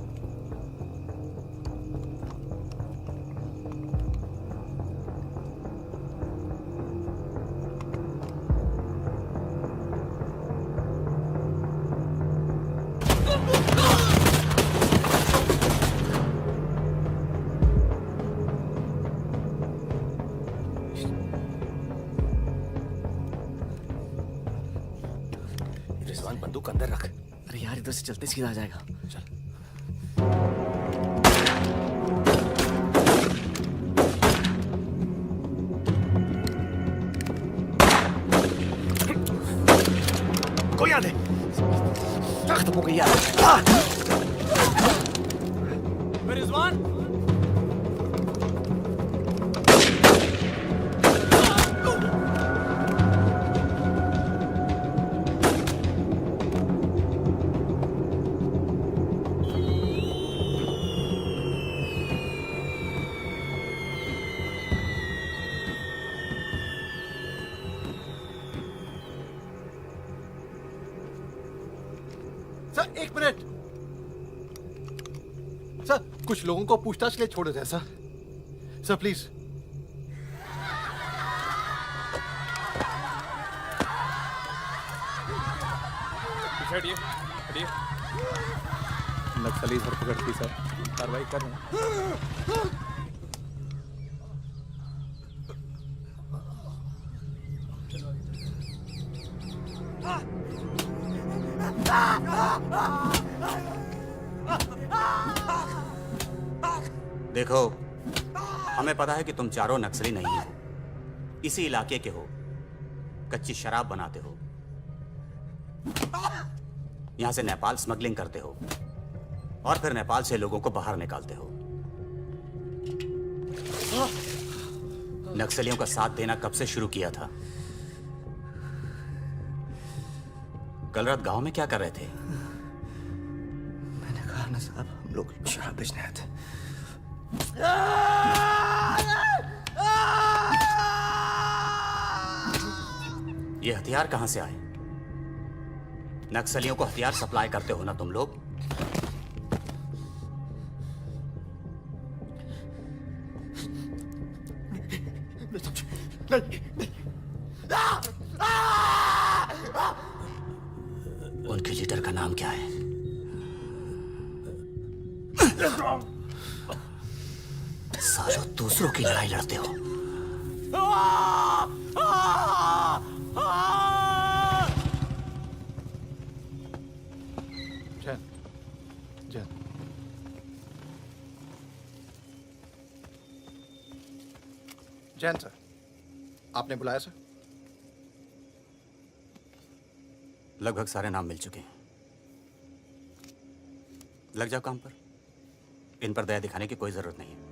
रिजवान बंदूक अंदर रख। अरे यार इधर से चलते सीधा आ जाएगा। चल। कोई आ दे। खत्म हो गई यार। रिजवान, सर एक मिनट। सर कुछ लोगों को पूछताछ के लिए छोड़ दें सर। Sir please. हटिए हटिए। नक्सली धरपकड़ की सर, कार्रवाई कर रहे हैं। देखो, हमें पता है कि तुम चारों नक्सली नहीं हो, इसी इलाके के हो, कच्ची शराब बनाते हो, यहां से नेपाल स्मगलिंग करते हो और फिर नेपाल से लोगों को बाहर निकालते हो। नक्सलियों का साथ देना कब से शुरू किया था? कल रात गांव में क्या कर रहे थे? मैंने कहा ना साहब, हम लोग शराब बेचने आए थे। ये हथियार कहां से आए? नक्सलियों को हथियार सप्लाई करते हो ना तुम लोग? उनके लीडर का नाम क्या है? सालों दूसरों की लड़ाई लड़ते हो। जैन, जैन। जैन सर, आपने बुलाया सर? लगभग सारे नाम मिल चुके हैं। लग जाओ काम पर। इन पर दया दिखाने की कोई जरूरत नहीं है।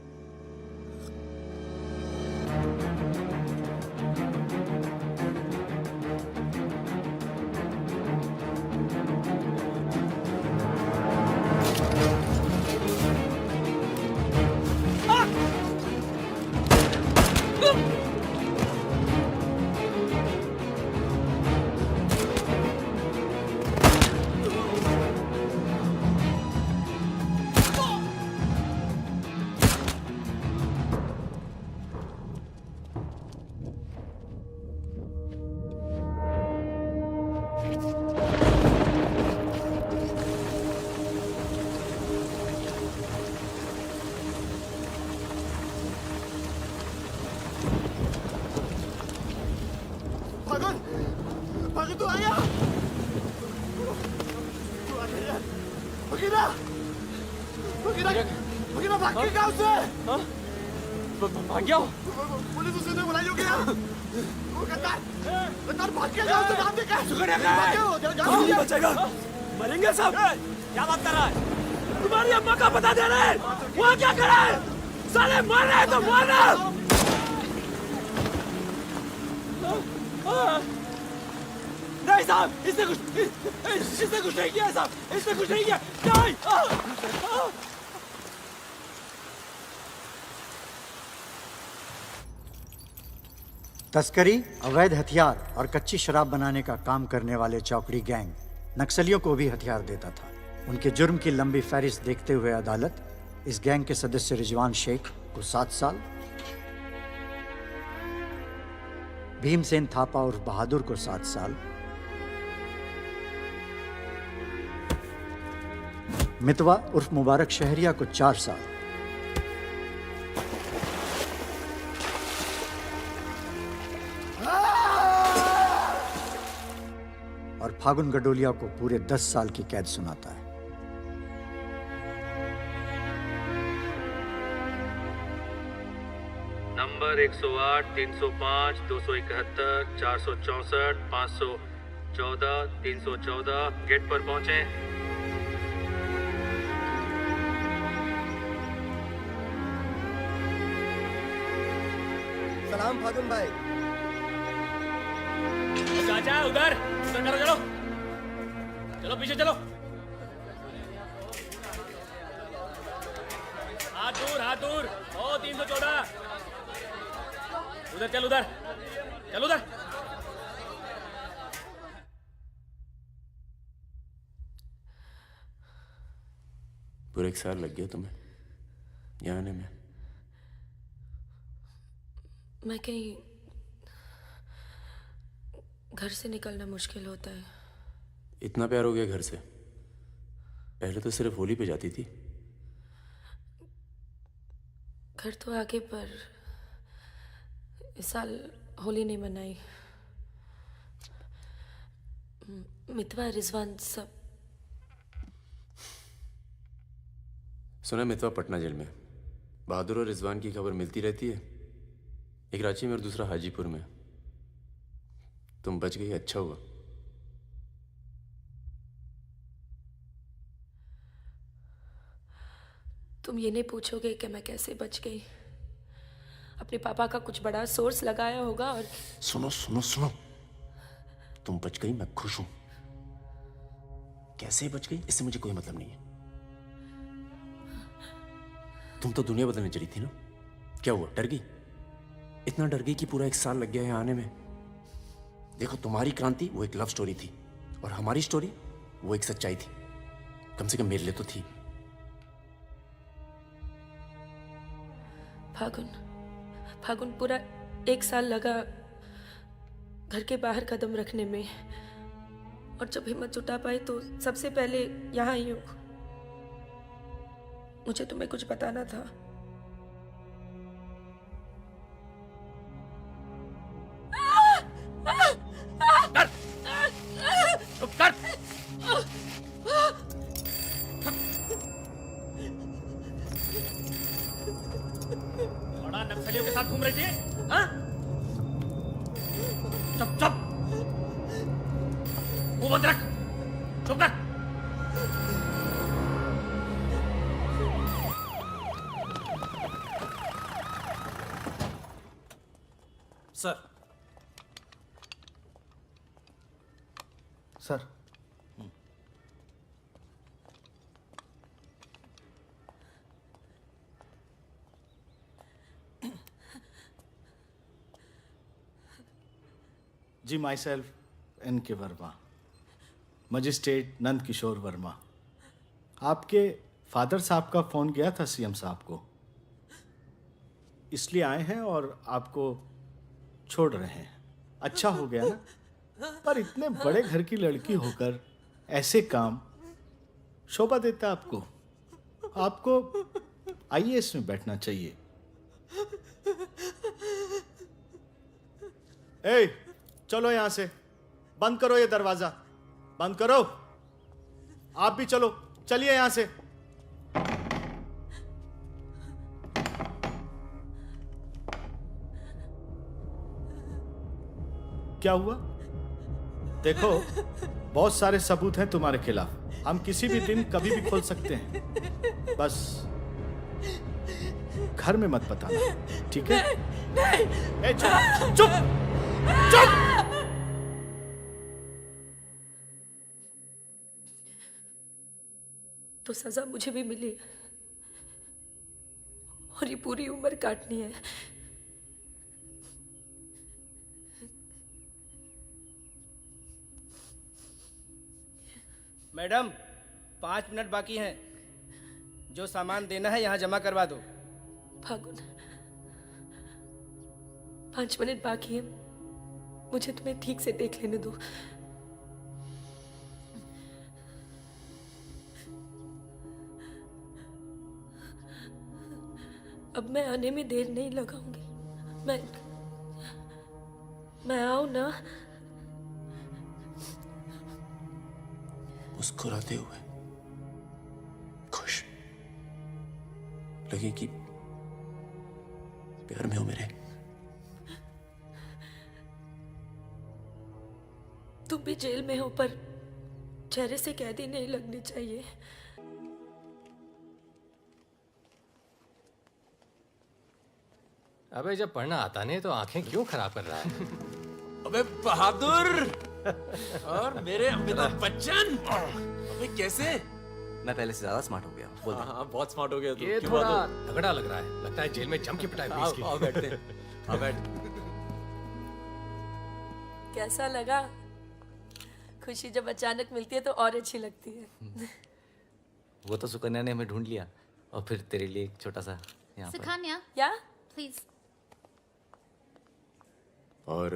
अरे तू आया फकीरा फकीरा फकीरा भाग के गांव से भाग गया पुलिस उसे ने बुलाई हो गया वो कतार भाग के गांव से नाम देखा सुगड़िया कहाँ है? नहीं बचेगा मरेंगे सब क्या बात कर रहा है तुम्हारी अम्मा का पता दे रहे हैं वहाँ क्या कर रहा है साले मर रहे हैं तो मारना नहीं साहब इसने कुछ नहीं किया साहब इसने कुछ नहीं किया नहीं तस्करी, अवैध हथियार और कच्ची शराब बनाने का काम करने वाले चौकड़ी गैंग नक्सलियों को भी हथियार देता था। उनके जुर्म की लंबी फहरिस्त देखते हुए अदालत इस गैंग के सदस्य रिजवान शेख को 7 साल, भीमसेन थापा उर्फ बहादुर को 7 साल, मितवा उर्फ मुबारक शहरिया को 4 साल, और फागुन गडोलिया को पूरे 10 साल की कैद सुनाता है। नंबर 108, 305, 271, 464, 514, 314 गेट पर पहुंचे। सलाम फागुन भाई। चाचा उधर करो चलो चलो पीछे चलो हाथ दूर ओ 314 उधर चल उधर पूरे 1 साल लग गया तुम्हें यहाँ आने में। मैं कहीं घर से निकलना मुश्किल होता है। इतना प्यार हो गया घर से? पहले तो सिर्फ होली पे जाती थी। घर तो आगे पर इस साल होली नहीं मनाई। मितवा रिजवान सब। सुना मितवा पटना जेल में। बहादुर और रिजवान की खबर मिलती रहती है, एक रांची में और दूसरा हाजीपुर में। तुम बच गई, अच्छा हुआ। तुम ये नहीं पूछोगे कि मैं कैसे बच गई। अपने पापा का कुछ बड़ा सोर्स लगाया होगा और सुनो सुनो सुनो, तुम बच गई, मैं खुश हूं। कैसे बच गई इससे मुझे कोई मतलब नहीं है। तुम तो दुनिया बदलने चली थी ना, क्या हुआ, डर गई? इतना डर गई कि पूरा 1 साल लग गया है आने में। देखो, तुम्हारी क्रांति वो एक लव स्टोरी थी और हमारी स्टोरी वो एक सच्चाई थी। कम से कम मेरे लिए तो थी। फागुन पूरा 1 साल लगा घर के बाहर कदम रखने में, और जब हिम्मत जुटा पाई तो सबसे पहले यहाँ आई हूँ। मुझे तुम्हें कुछ बताना था। बड़ा नक्सलियों के साथ घूम रही थी, हाँ? चुप मुंह बंद रख, चुप कर। Sir ji, myself N K. Verma, magistrate Nand Kishore Verma. आपके फादर साहब का फ़ोन गया था सीएम साहब को, इसलिए आए हैं और आपको छोड़ रहे हैं। अच्छा हो गया ना, पर इतने बड़े घर की लड़की होकर ऐसे काम शोभा देता आपको। आपको आईएएस में बैठना चाहिए। ए, चलो यहाँ से बंद करो ये दरवाजा, बंद करो। आप भी चलो, चलिए यहां से। क्या हुआ? देखो, बहुत सारे सबूत हैं तुम्हारे खिलाफ। हम किसी भी दिन कभी भी खोल सकते हैं। बस घर में मत बताना, ठीक है? ए, चुप चुप चुप। तो सजा मुझे भी मिली है और ये पूरी उम्र काटनी है। मैडम 5 मिनट बाकी हैं। जो सामान देना है यहाँ जमा करवा दो। फागुन, 5 मिनट बाकी है, मुझे तुम्हें ठीक से देख लेने दो। अब मैं आने में देर नहीं लगाऊंगी। मैं आऊं ना? मुस्कुराते हुए, खुश, लगे कि प्यार में हो मेरे। तुम भी जेल में हो, पर चेहरे से कैदी नहीं लगनी चाहिए। अबे जब पढ़ना आता नहीं तो आंखें क्यों खराब कर रहा है? अबे बहादुर और मेरे अमिताभ बच्चन, अबे कैसे? मैं पहले से ज्यादा स्मार्ट हो गया। बोल दे। हाँ, बहुत स्मार्ट हो गया तू। ये क्यों थोड़ा बहादुर? तगड़ा लग रहा है। लगता है जेल में जम की पिटाई हुई इसकी। आओ बैठते हैं। आओ बैठ। कैसा लगा? खुशी जब अचानक मिलती है तो और अच्छी लगती है। वो तो सुकन्या ने हमें ढूंढ लिया और फिर तेरे लिए एक छोटा सा यहाँ पर। सुकन्या, या प्लीज। और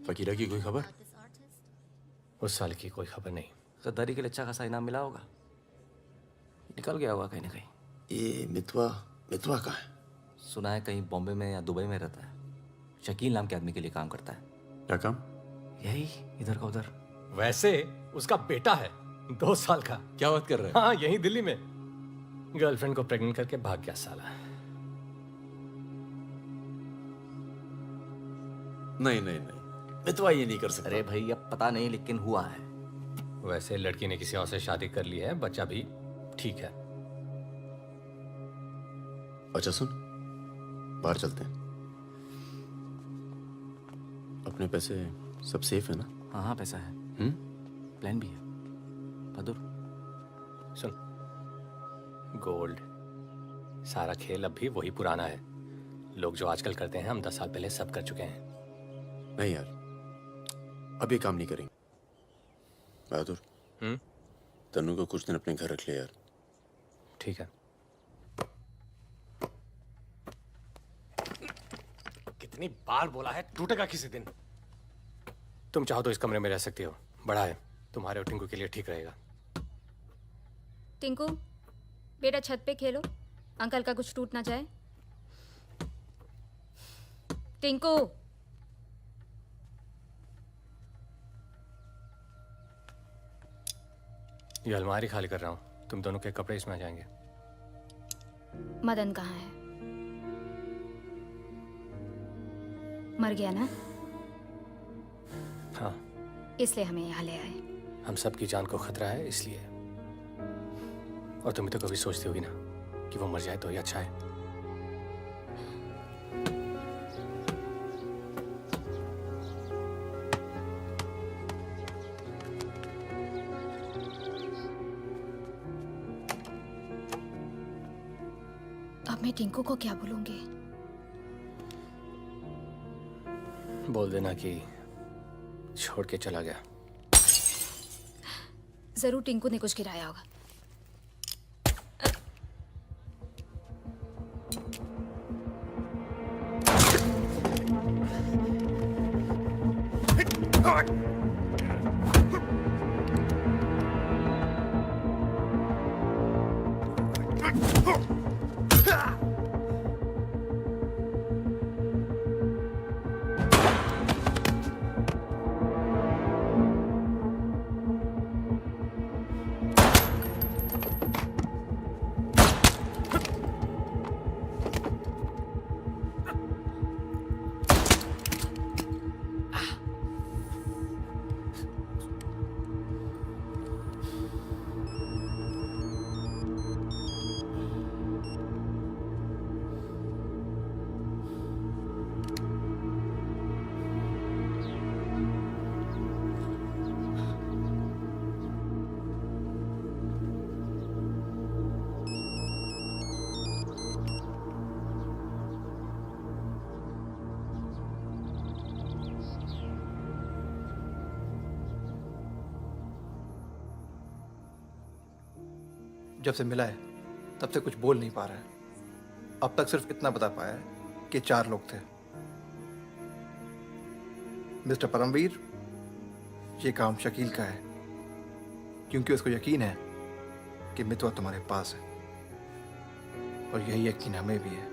फकीरा की कोई खबर? उस साल की कोई खबर नहीं। गद्दारी के लिए अच्छा खासा इनाम मिला होगा, निकल गया होगा कहीं ना कहीं। ये मितवा मितवा कहाँ है? सुना है कहीं बॉम्बे में या दुबई में रहता है। शकील नाम के आदमी के लिए काम करता है। क्या काम? यही इधर का उधर। वैसे उसका बेटा है 2 साल का। क्या बात कर रहा है? हाँ, यहीं दिल्ली में गर्लफ्रेंड को प्रेग्नेंट करके भाग गया साला। नहीं नहीं नहीं, मितवा ये नहीं कर सकता। अरे भाई अब पता नहीं, लेकिन हुआ है। वैसे लड़की ने किसी और से शादी कर ली है, बच्चा भी ठीक है। अच्छा सुन, बाहर चलते हैं। अपने पैसे सब सेफ है ना? हाँ हाँ, पैसा है। प्लान भी है। बहादुर सुन, गोल्ड सारा खेल अब भी वही पुराना है। लोग जो आजकल करते हैं हम 10 साल पहले सब कर चुके हैं। नहीं यार, अब ये काम नहीं करेंगे। बहादुर, तन्नू को कुछ दिन अपने घर रख ले यार। ठीक है। कितनी बार बोला है, टूटेगा किसी दिन। तुम चाहो तो इस कमरे में रह सकती हो, बड़ा है, तुम्हारे और टिंकू के लिए ठीक रहेगा। टिंकू बेटा छत पे खेलो, अंकल का कुछ टूट ना जाए। टिंकू, ये अलमारी खाली कर रहा हूँ, तुम दोनों के कपड़े इसमें आ जाएंगे। मदन कहाँ है? मर गया ना? हाँ, इसलिए हमें यहाँ ले आए। हम सबकी जान को खतरा है इसलिए। और तुम तो कभी सोचती होगी ना कि वो मर जाए तो ही अच्छा है। अब मैं टिंकू को क्या बोलूंगी? बोल देना कि छोड़ के चला गया। जरूर टिंकू ने कुछ गिराया होगा। जब से मिला है तब से कुछ बोल नहीं पा रहा है। अब तक सिर्फ इतना बता पाया है कि 4 लोग थे। मिस्टर परमवीर, ये काम शकील का है, क्योंकि उसको यकीन है कि मितवा तुम्हारे पास है, और यही यकीन हमें भी है।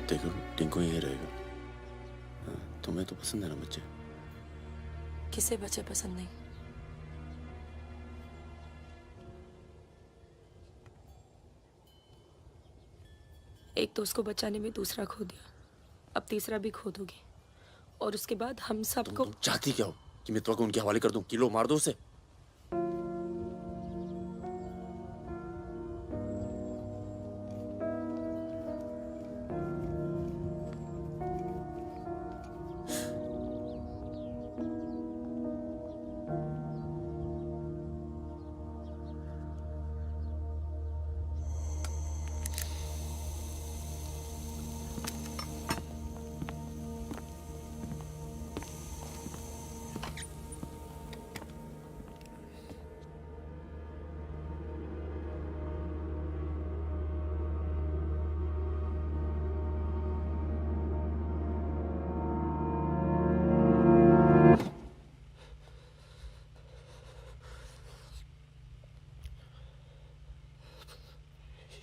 देखो टिंकू यही रहेगा। हाँ, तुम्हें तो पसंद है ना बच्चे? किसे बच्चे पसंद नहीं? एक तो उसको बचाने में दूसरा खो दिया, अब तीसरा भी खो दोगी, और उसके बाद हम सबको। तुम चाहती क्या हो कि मितवा को उनके हवाले कर दूं? किलो मार दो उसे।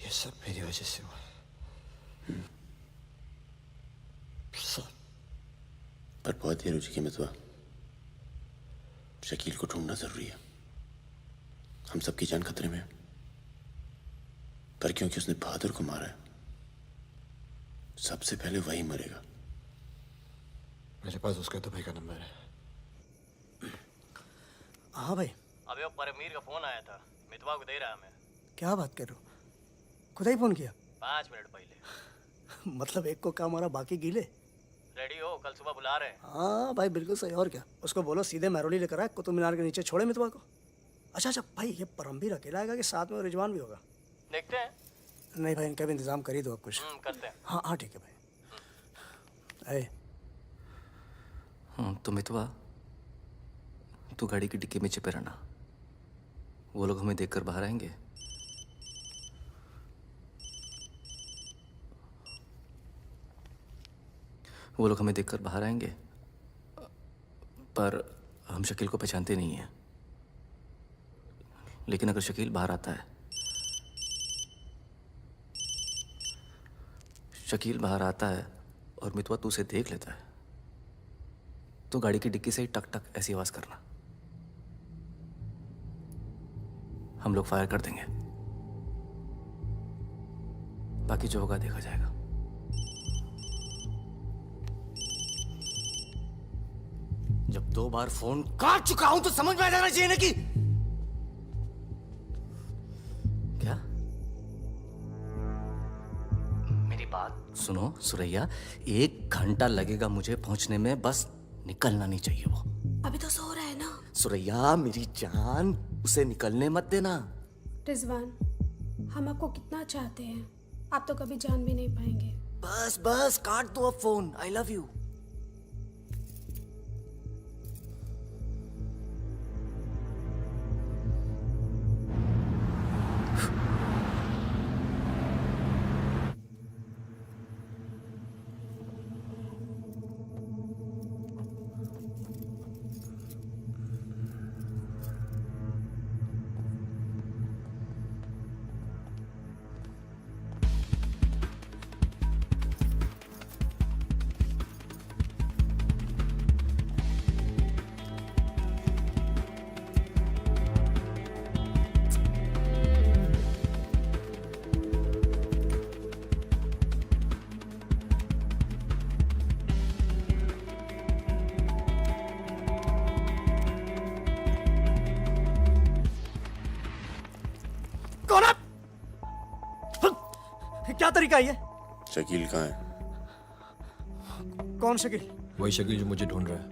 ये सब मेरी वजह से हुआ। सब। पर बहुत देर हो चुकी मितवा। शकील को ढूंढना जरूरी है। हम सबकी जान खतरे में है, पर क्योंकि उसने बहादुर को मारा है, सबसे पहले वही मरेगा। मेरे पास उसका दुबई का नंबर है। हाँ भाई। अबे वो परमीर का फोन आया था, मितवा को दे रहा मैं। क्या बात कर रहे हो? खुद ही फोन किया? 5 मिनट पहले। मतलब एक को काम, हमारा बाकी गीले। रेडी हो, कल सुबह बुला रहे हैं। हाँ भाई बिल्कुल सही। और क्या, उसको बोलो सीधे महरौली लेकर आए, कुतुब मीनार के नीचे छोड़े मितवा को। अच्छा भाई, ये परमवीर अकेला आएगा कि साथ में रिजवान भी होगा? देखते हैं। नहीं भाई, इनका भी इंतजाम कर ही दो अब कुछ। करते हैं। हाँ हाँ ठीक है भाई। तो मितवा, तू गाड़ी की डिक्की में छिपे रहना। वो लोग हमें देखकर बाहर आएंगे। वो लोग हमें देखकर बाहर आएंगे, पर हम शकील को पहचानते नहीं हैं। लेकिन अगर शकील बाहर आता है, शकील बाहर आता है और मितवा तू उसे देख लेता है, तो गाड़ी की डिक्की से ही टक टक ऐसी आवाज करना। हम लोग फायर कर देंगे, बाकी जो होगा देखा जाएगा। जब 2 बार फोन काट चुका हूं तो समझ में आ जाना चाहिए ना कि क्या? मेरी बात सुनो सुरैया, 1 घंटा लगेगा मुझे पहुंचने में, बस निकलना नहीं चाहिए वो। अभी तो सो रहा है ना। सुरैया मेरी जान, उसे निकलने मत देना। रिजवान, हम आपको कितना चाहते हैं, आप तो कभी जान भी नहीं पाएंगे। बस बस काट दो अब फोन। I love you. कौन आप? क्या तरीका है ये? शकील कहाँ है? कौन शकील? वही शकील जो मुझे ढूंढ रहा है।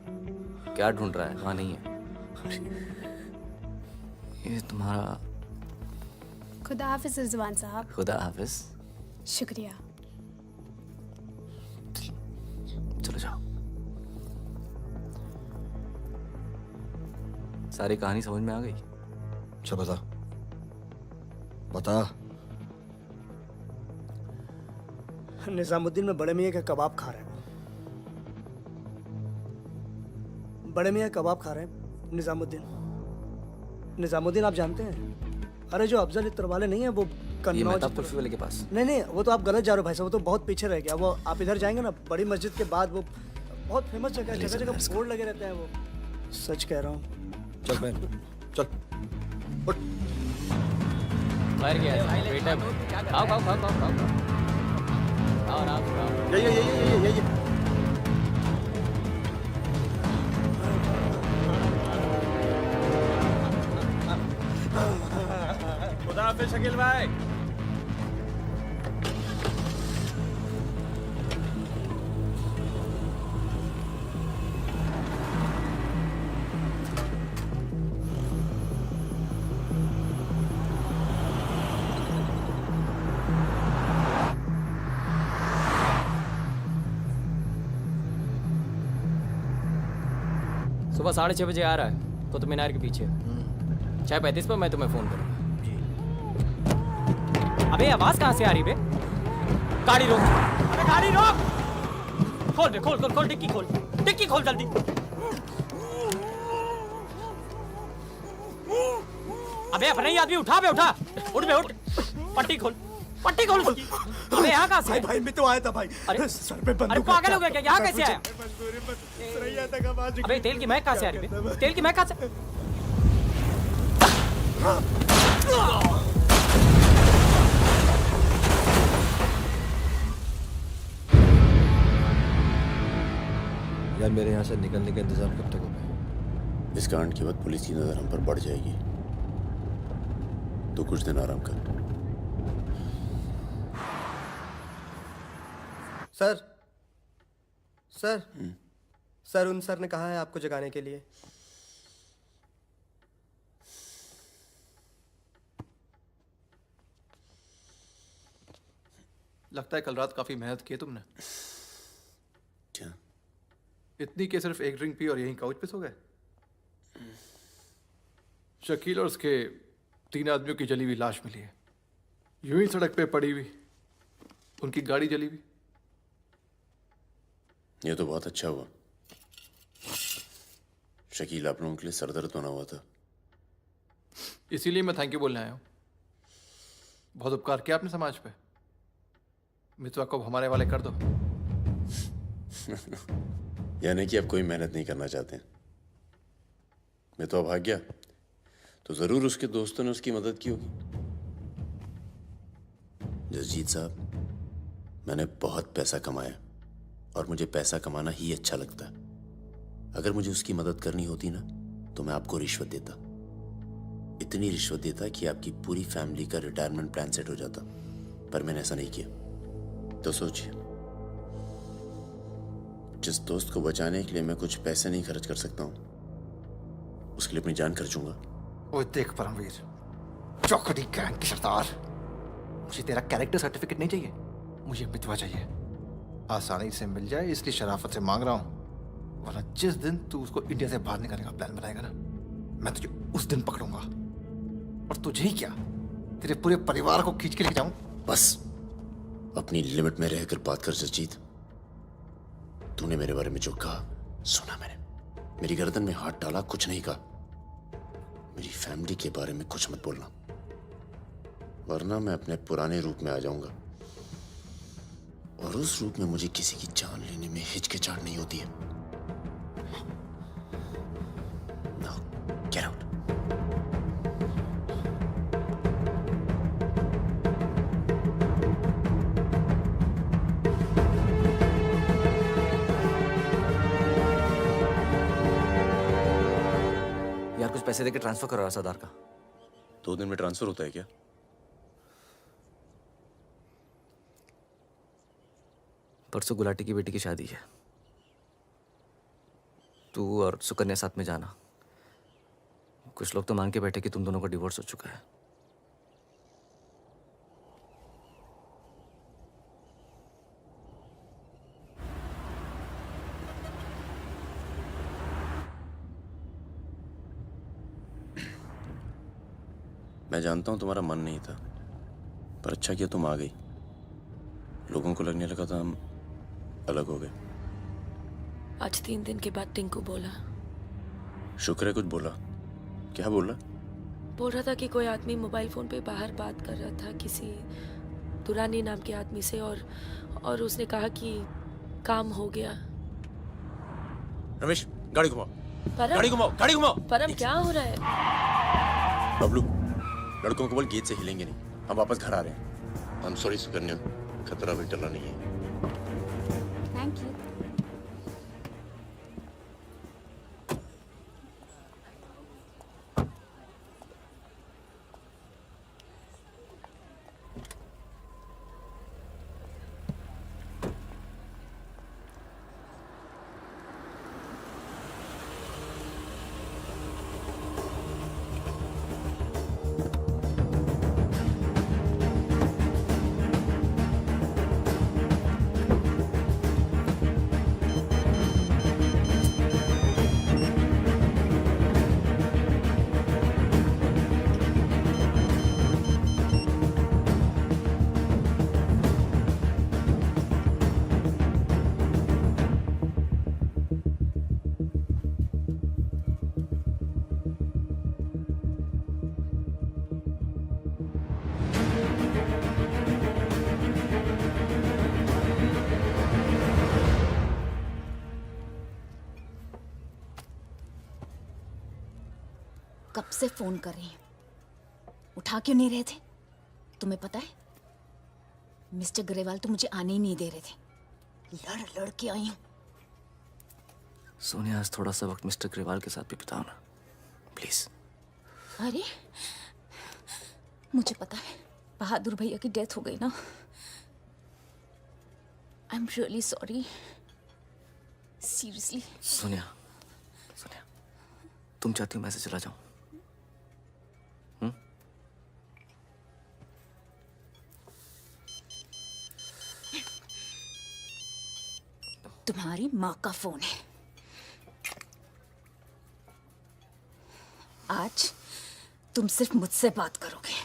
क्या ढूंढ रहा है? वहां नहीं है। ये तुम्हारा। खुदा हाफिज रिजवान साहब। खुदा हाफिज। शुक्रिया। चलो जाओ। सारी कहानी समझ में आ गई? अच्छा बता बता। निजामुद्दीन में बड़े मियाँ का कबाब खा रहे हैं। बड़े मियाँ कबाब खा रहे हैं निजामुद्दीन। निजामुद्दीन आप जानते हैं? अरे जो अफजल इत्र वाले नहीं है वो ये कन्नौज। मेहताब कुल्फी वाले के पास। नहीं वो तो आप गलत जा रहे हो भाई साहब। वो तो बहुत पीछे रह गया। वो आप इधर जाएंगे ना बड़ी मस्जिद के बाद वो बहुत फेमस जगह है। जगह जगह बोर्ड लगे रहते हैं वो। सच कह रहा हूँ। चल बहन चल। मर गया बेटा। खाओ खाओ खाओ खाओ खाओ खाओ आराम से खाओ। ये खुदा हाफिज शकील भाई। सुबह 6:30 बजे आ रहा है कुतुब मीनार के पीछे। 6:35 पर मैं तुम्हें फोन करूंगा। अबे आवाज कहाँ से आ रही बे? गाड़ी रोक। अबे गाड़ी रोक। खोल बे खोल खोल खोल डिक्की खोल। डिक्की खोल जल्दी। अबे अपना ही आदमी उठा बे उठा। उठ बे उठ। पट्टी खोल। पट्टी खोल उसकी। अबे यहाँ कहाँ से? भाई मैं तो आया था भाई। अरे सर पे बंदूक। अरे पागल हो गया क्या? यहाँ कैसे आया? अबे अबे तेल की महक कहाँ से आ रही बे? तेल की महक कहाँ से? यार मेरे यहाँ से निकलने का इंतजाम कब तक होगा? इस कांड के बाद पुलिस की नजर हम पर बढ़ जाएगी। तो कुछ दिन आराम कर। सर सर उन सर ने कहा है आपको जगाने के लिए। लगता है कल रात काफी मेहनत की है तुमने। क्या? इतनी कि सिर्फ एक ड्रिंक पी और यहीं काउच पे सो गए? शकील और उसके 3 आदमियों की जली हुई लाश मिली है, यूं ही सड़क पे पड़ी हुई। उनकी गाड़ी जली हुई। ये तो बहुत अच्छा हुआ। शकील आप लोगों के लिए सरदर्द बना हुआ था। इसीलिए मैं थैंक यू बोलने आया हूँ। बहुत उपकार किया आपने समाज पे। मितवा को हमारे वाले कर दो। यानी कि आप कोई मेहनत नहीं करना चाहते। मितवा भाग गया तो जरूर उसके दोस्तों ने उसकी मदद की होगी। जसजीत साहब, मैंने बहुत पैसा कमाया और मुझे पैसा कमाना ही अच्छा लगता है। अगर मुझे उसकी मदद करनी होती ना तो मैं आपको रिश्वत देता। इतनी रिश्वत देता कि आपकी पूरी फैमिली का रिटायरमेंट प्लान सेट हो जाता। पर मैंने ऐसा नहीं किया। तो सोचिए, जिस दोस्त को बचाने के लिए मैं कुछ पैसे नहीं खर्च कर सकता हूं, उसके लिए अपनी जान खर्चूंगा। ओए देख परमवीर, चौकड़ी गैंग की सरदार, मुझे तेरा कैरेक्टर सर्टिफिकेट नहीं चाहिए, मुझे मितवा चाहिए। आसानी से मिल जाए इसलिए शराफत से मांग रहा हूं, वरना जिस दिन तू उसको इंडिया से बाहर निकालने का प्लान बनाएगा ना, मैं तुझे उस दिन पकड़ूंगा। और तुझे ही क्या, तेरे पूरे परिवार को खींच के लेके जाऊं। बस अपनी लिमिट में रहकर बात कर जसजीत। तूने मेरे बारे में जो कहा सुना मैंने, मेरी गर्दन में हाथ डाला, कुछ नहीं कहा। मेरी फैमिली के बारे में कुछ मत बोलना, वरना मैं अपने पुराने रूप में आ जाऊंगा। और उस रूप में मुझे किसी की जान लेने में हिचकिचाहट नहीं होती है। Now, get out. यार कुछ पैसे देके ट्रांसफर करो सरदार का। 2 दिन में ट्रांसफर होता है क्या? परसों गुलाटी की बेटी की शादी है। तू और सुकन्या साथ में जाना। कुछ लोग तो मान के बैठे कि तुम दोनों का डिवोर्स हो चुका है। मैं जानता हूं तुम्हारा मन नहीं था, पर अच्छा किया तुम आ गई। लोगों को लगने लगा था हम अलग हो गए। आज 3 दिन के बाद टिंकू बोला। शुक्र है कुछ बोला। क्या बोला? बोल रहा था कि कोई आदमी मोबाइल फोन पे बाहर बात कर रहा था किसी दुरानी नाम के आदमी से, और उसने कहा कि काम हो गया। रमेश गाड़ी घुमाओ। परम, गाड़ी घुमाओ, गाड़ी घुमाओ। परम क्या हो रहा है? बबलू, लड़कों को बोल गेट से हिलेंगे नहीं, हम वापस घर आ रहे हैं। I'm sorry सुकन्या, खतरा भी टला नहीं है। Thank you. कब से फोन कर रही हूं, उठा क्यों नहीं रहे थे? तुम्हें पता है मिस्टर ग्रेवाल तो मुझे आने ही नहीं दे रहे थे। लड़ लड़ के आई हूं। सोनिया, आज थोड़ा सा वक्त मिस्टर ग्रेवाल के साथ भी बिताओ ना, प्लीज। अरे मुझे पता है बहादुर भैया की डेथ हो गई ना। I am really sorry, seriously. Sonia, Sonia, तुम चाहती हो मैं से चला जाऊं? तुम्हारी माँ का फोन है। आज तुम सिर्फ मुझसे बात करोगे।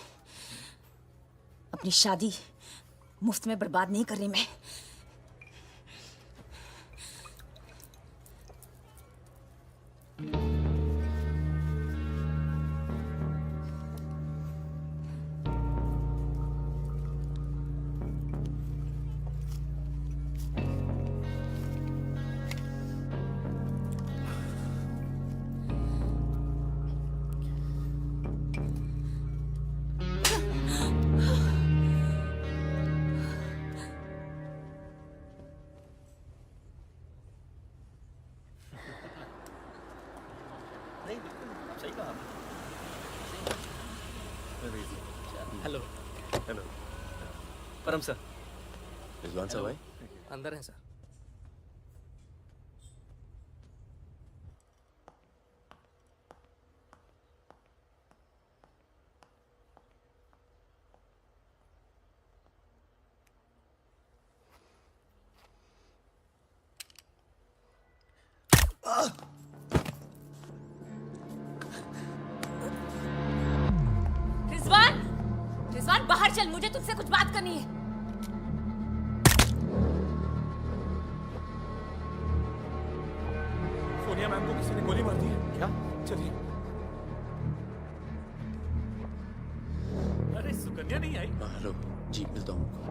अपनी शादी मुफ्त में बर्बाद नहीं कर रही मैं। हेलो। हेलो परम सर। रिजवान साहब भाई अंदर हैं सर। रिजवान, रिजवान बाहर चल, मुझे तुझसे कुछ बात करनी है। सोनिया मैम को किसी ने गोली मार दी है। क्या? चलिए। अरे सुकन्या नहीं आई? हेलो जी, मिलता हूँ।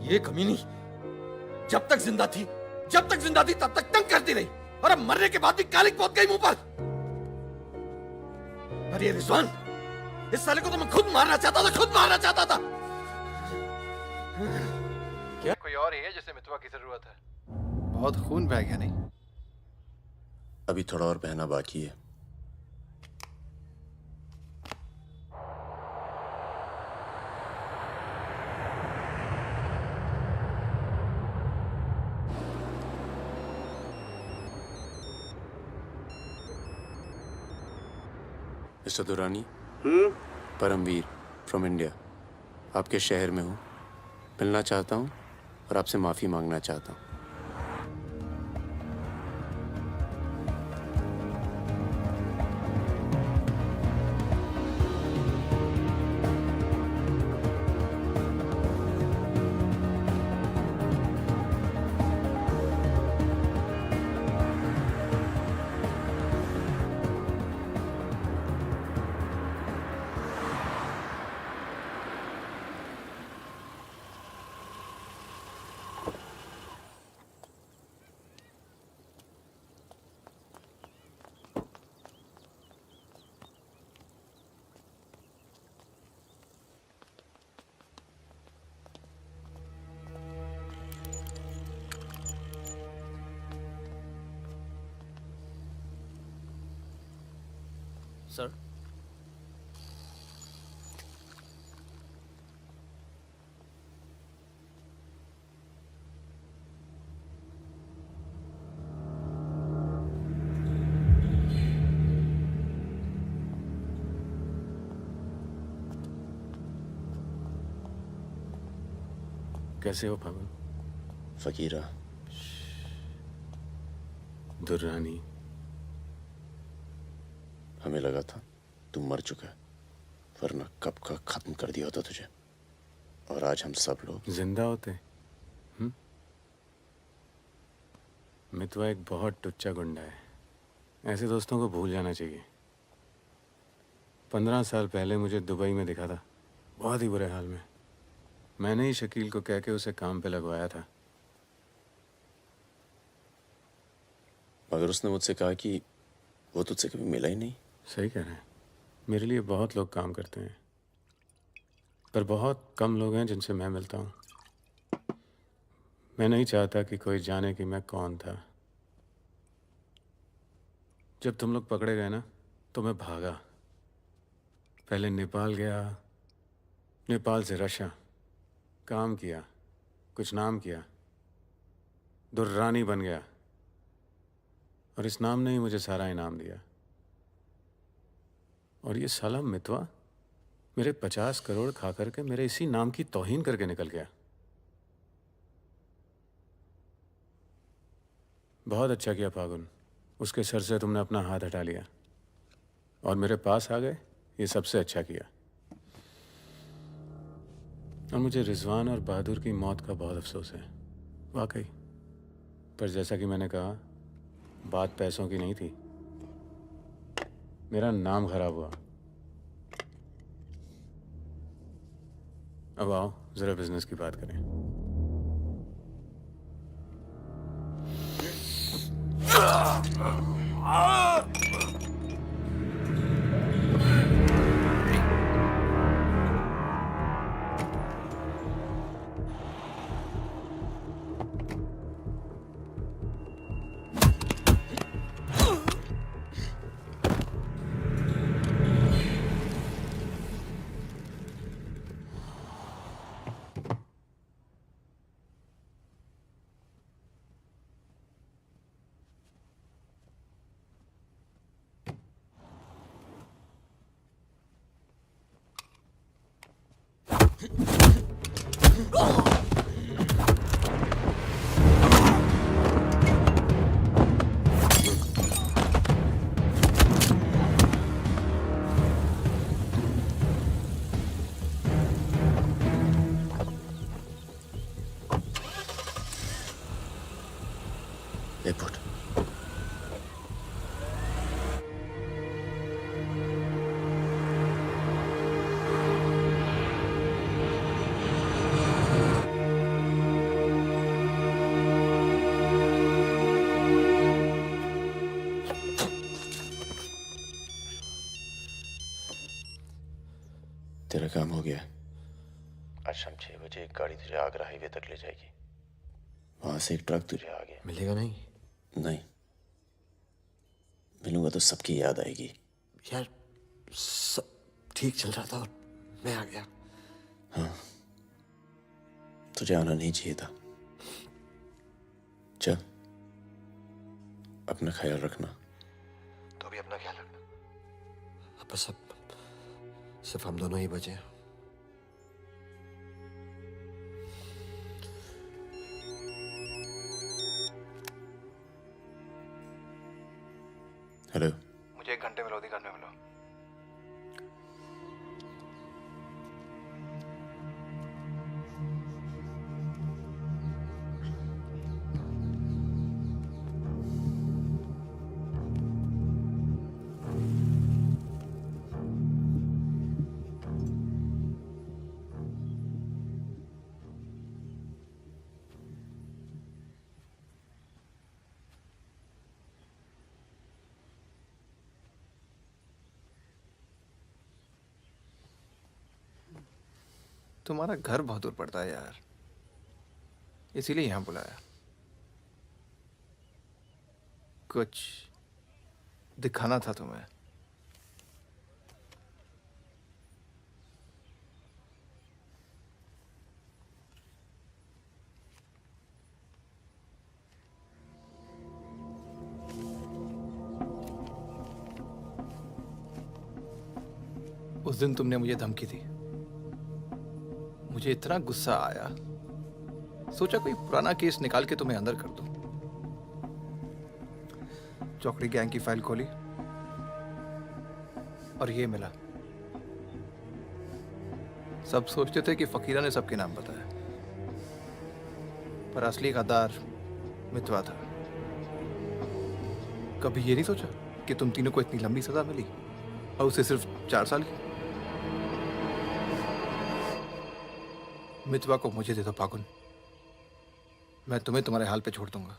ये कमीनी जब तक जिंदा थी तब तक तंग करती रही, और अब मरने के बाद भी कालिक पहुंच गई मुंह पर। अरे रिजवान, इस साले को तो मैं खुद मारना चाहता था। क्या कोई और ही है जिसे मितवा की जरूरत है? बहुत खून बह गया नहीं? अभी थोड़ा और बहना बाकी है। Mister Durrani, Paramvir from India, आपके शहर में हूँ, मिलना चाहता हूँ और आपसे माफ़ी मांगना चाहता हूँ। सर, कैसे हो फागुन? फकीरा, दुर्रानी, हमें लगा था तुम मर चुका है, वरना कब का खत्म कर दिया होता तुझे। और आज हम सब लोग जिंदा होते। मितवा एक बहुत टुच्चा गुंडा है, ऐसे दोस्तों को भूल जाना चाहिए। 15 साल पहले मुझे दुबई में दिखा था, बहुत ही बुरे हाल में। मैंने ही शकील को कह के उसे काम पे लगवाया था, मगर उसने मुझसे कहा कि वो तुझसे कभी मिला ही नहीं। सही कह रहे हैं, मेरे लिए बहुत लोग काम करते हैं, पर बहुत कम लोग हैं जिनसे मैं मिलता हूँ। मैं नहीं चाहता कि कोई जाने कि मैं कौन था। जब तुम लोग पकड़े गए ना, तो मैं भागा। पहले नेपाल गया, नेपाल से रशिया, काम किया, कुछ नाम किया, दुर्रानी बन गया, और इस नाम ने ही मुझे सारा इनाम दिया। और ये साला मितवा मेरे 50 करोड़ खा करके मेरे इसी नाम की तौहीन करके निकल गया। बहुत अच्छा किया फागुन, उसके सर से तुमने अपना हाथ हटा लिया और मेरे पास आ गए, ये सबसे अच्छा किया। और मुझे रिजवान और बहादुर की मौत का बहुत अफसोस है, वाकई। पर जैसा कि मैंने कहा, बात पैसों की नहीं थी, मेरा नाम खराब हुआ। अब आओ जरा बिजनेस की बात करें। एयरपोर्ट। बजे एक गाड़ी तुझे आगरा हाईवे तक ले जाएगी। वहां से एक ट्रक तुझे आगे मिलेगा नहीं? नहीं, मिलूंगा तो सबकी याद आएगी। यार सब ठीक चल रहा था और मैं आ गया। हाँ, तुझे आना नहीं चाहिए था। चल, अपना ख्याल रखना। तो भी अपना ख्याल रखना। अब बस अब सिर्फ हम दोनों ही बचे हैं। हेलो, मुझे 1 घंटे में लोधी घर में मिलो। तुम्हारा घर बहुत दूर पड़ता है यार, इसीलिए यहाँ बुलाया। कुछ दिखाना था तुम्हें। उस दिन तुमने मुझे धमकी दी, मुझे इतना गुस्सा आया, सोचा कोई पुराना केस निकाल के तुम्हें अंदर कर दूं। चौकड़ी गैंग की फाइल खोली और ये मिला। सब सोचते थे कि फकीरा ने सबके नाम बताया, पर असली गद्दार मितवा था। कभी ये नहीं सोचा कि तुम तीनों को इतनी लंबी सजा मिली और उसे सिर्फ 4 साल की। मितवा को मुझे दे दो फागुन, मैं तुम्हें तुम्हारे हाल पे छोड़ दूंगा।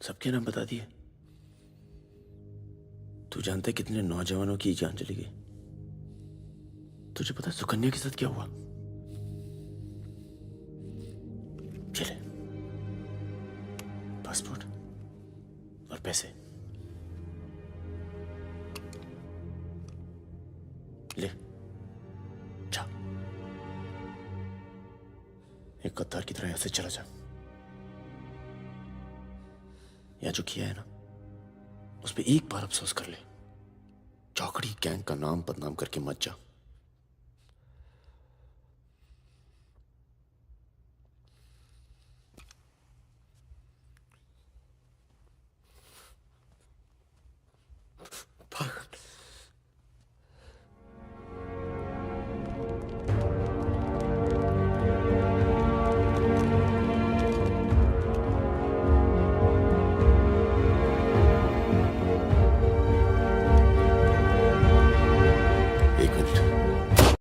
सबके नाम बता दिए। तू जानता है कितने नौजवानों की जान चली गई? तुझे पता है सुकन्या के साथ क्या हुआ? चले, पासपोर्ट और पैसे ले, जा। एक गद्दार की तरह यहां से चला जा। या जो किया है ना, उस पे एक बार अफसोस कर ले। चौकड़ी गैंग का नाम बदनाम करके मत जा।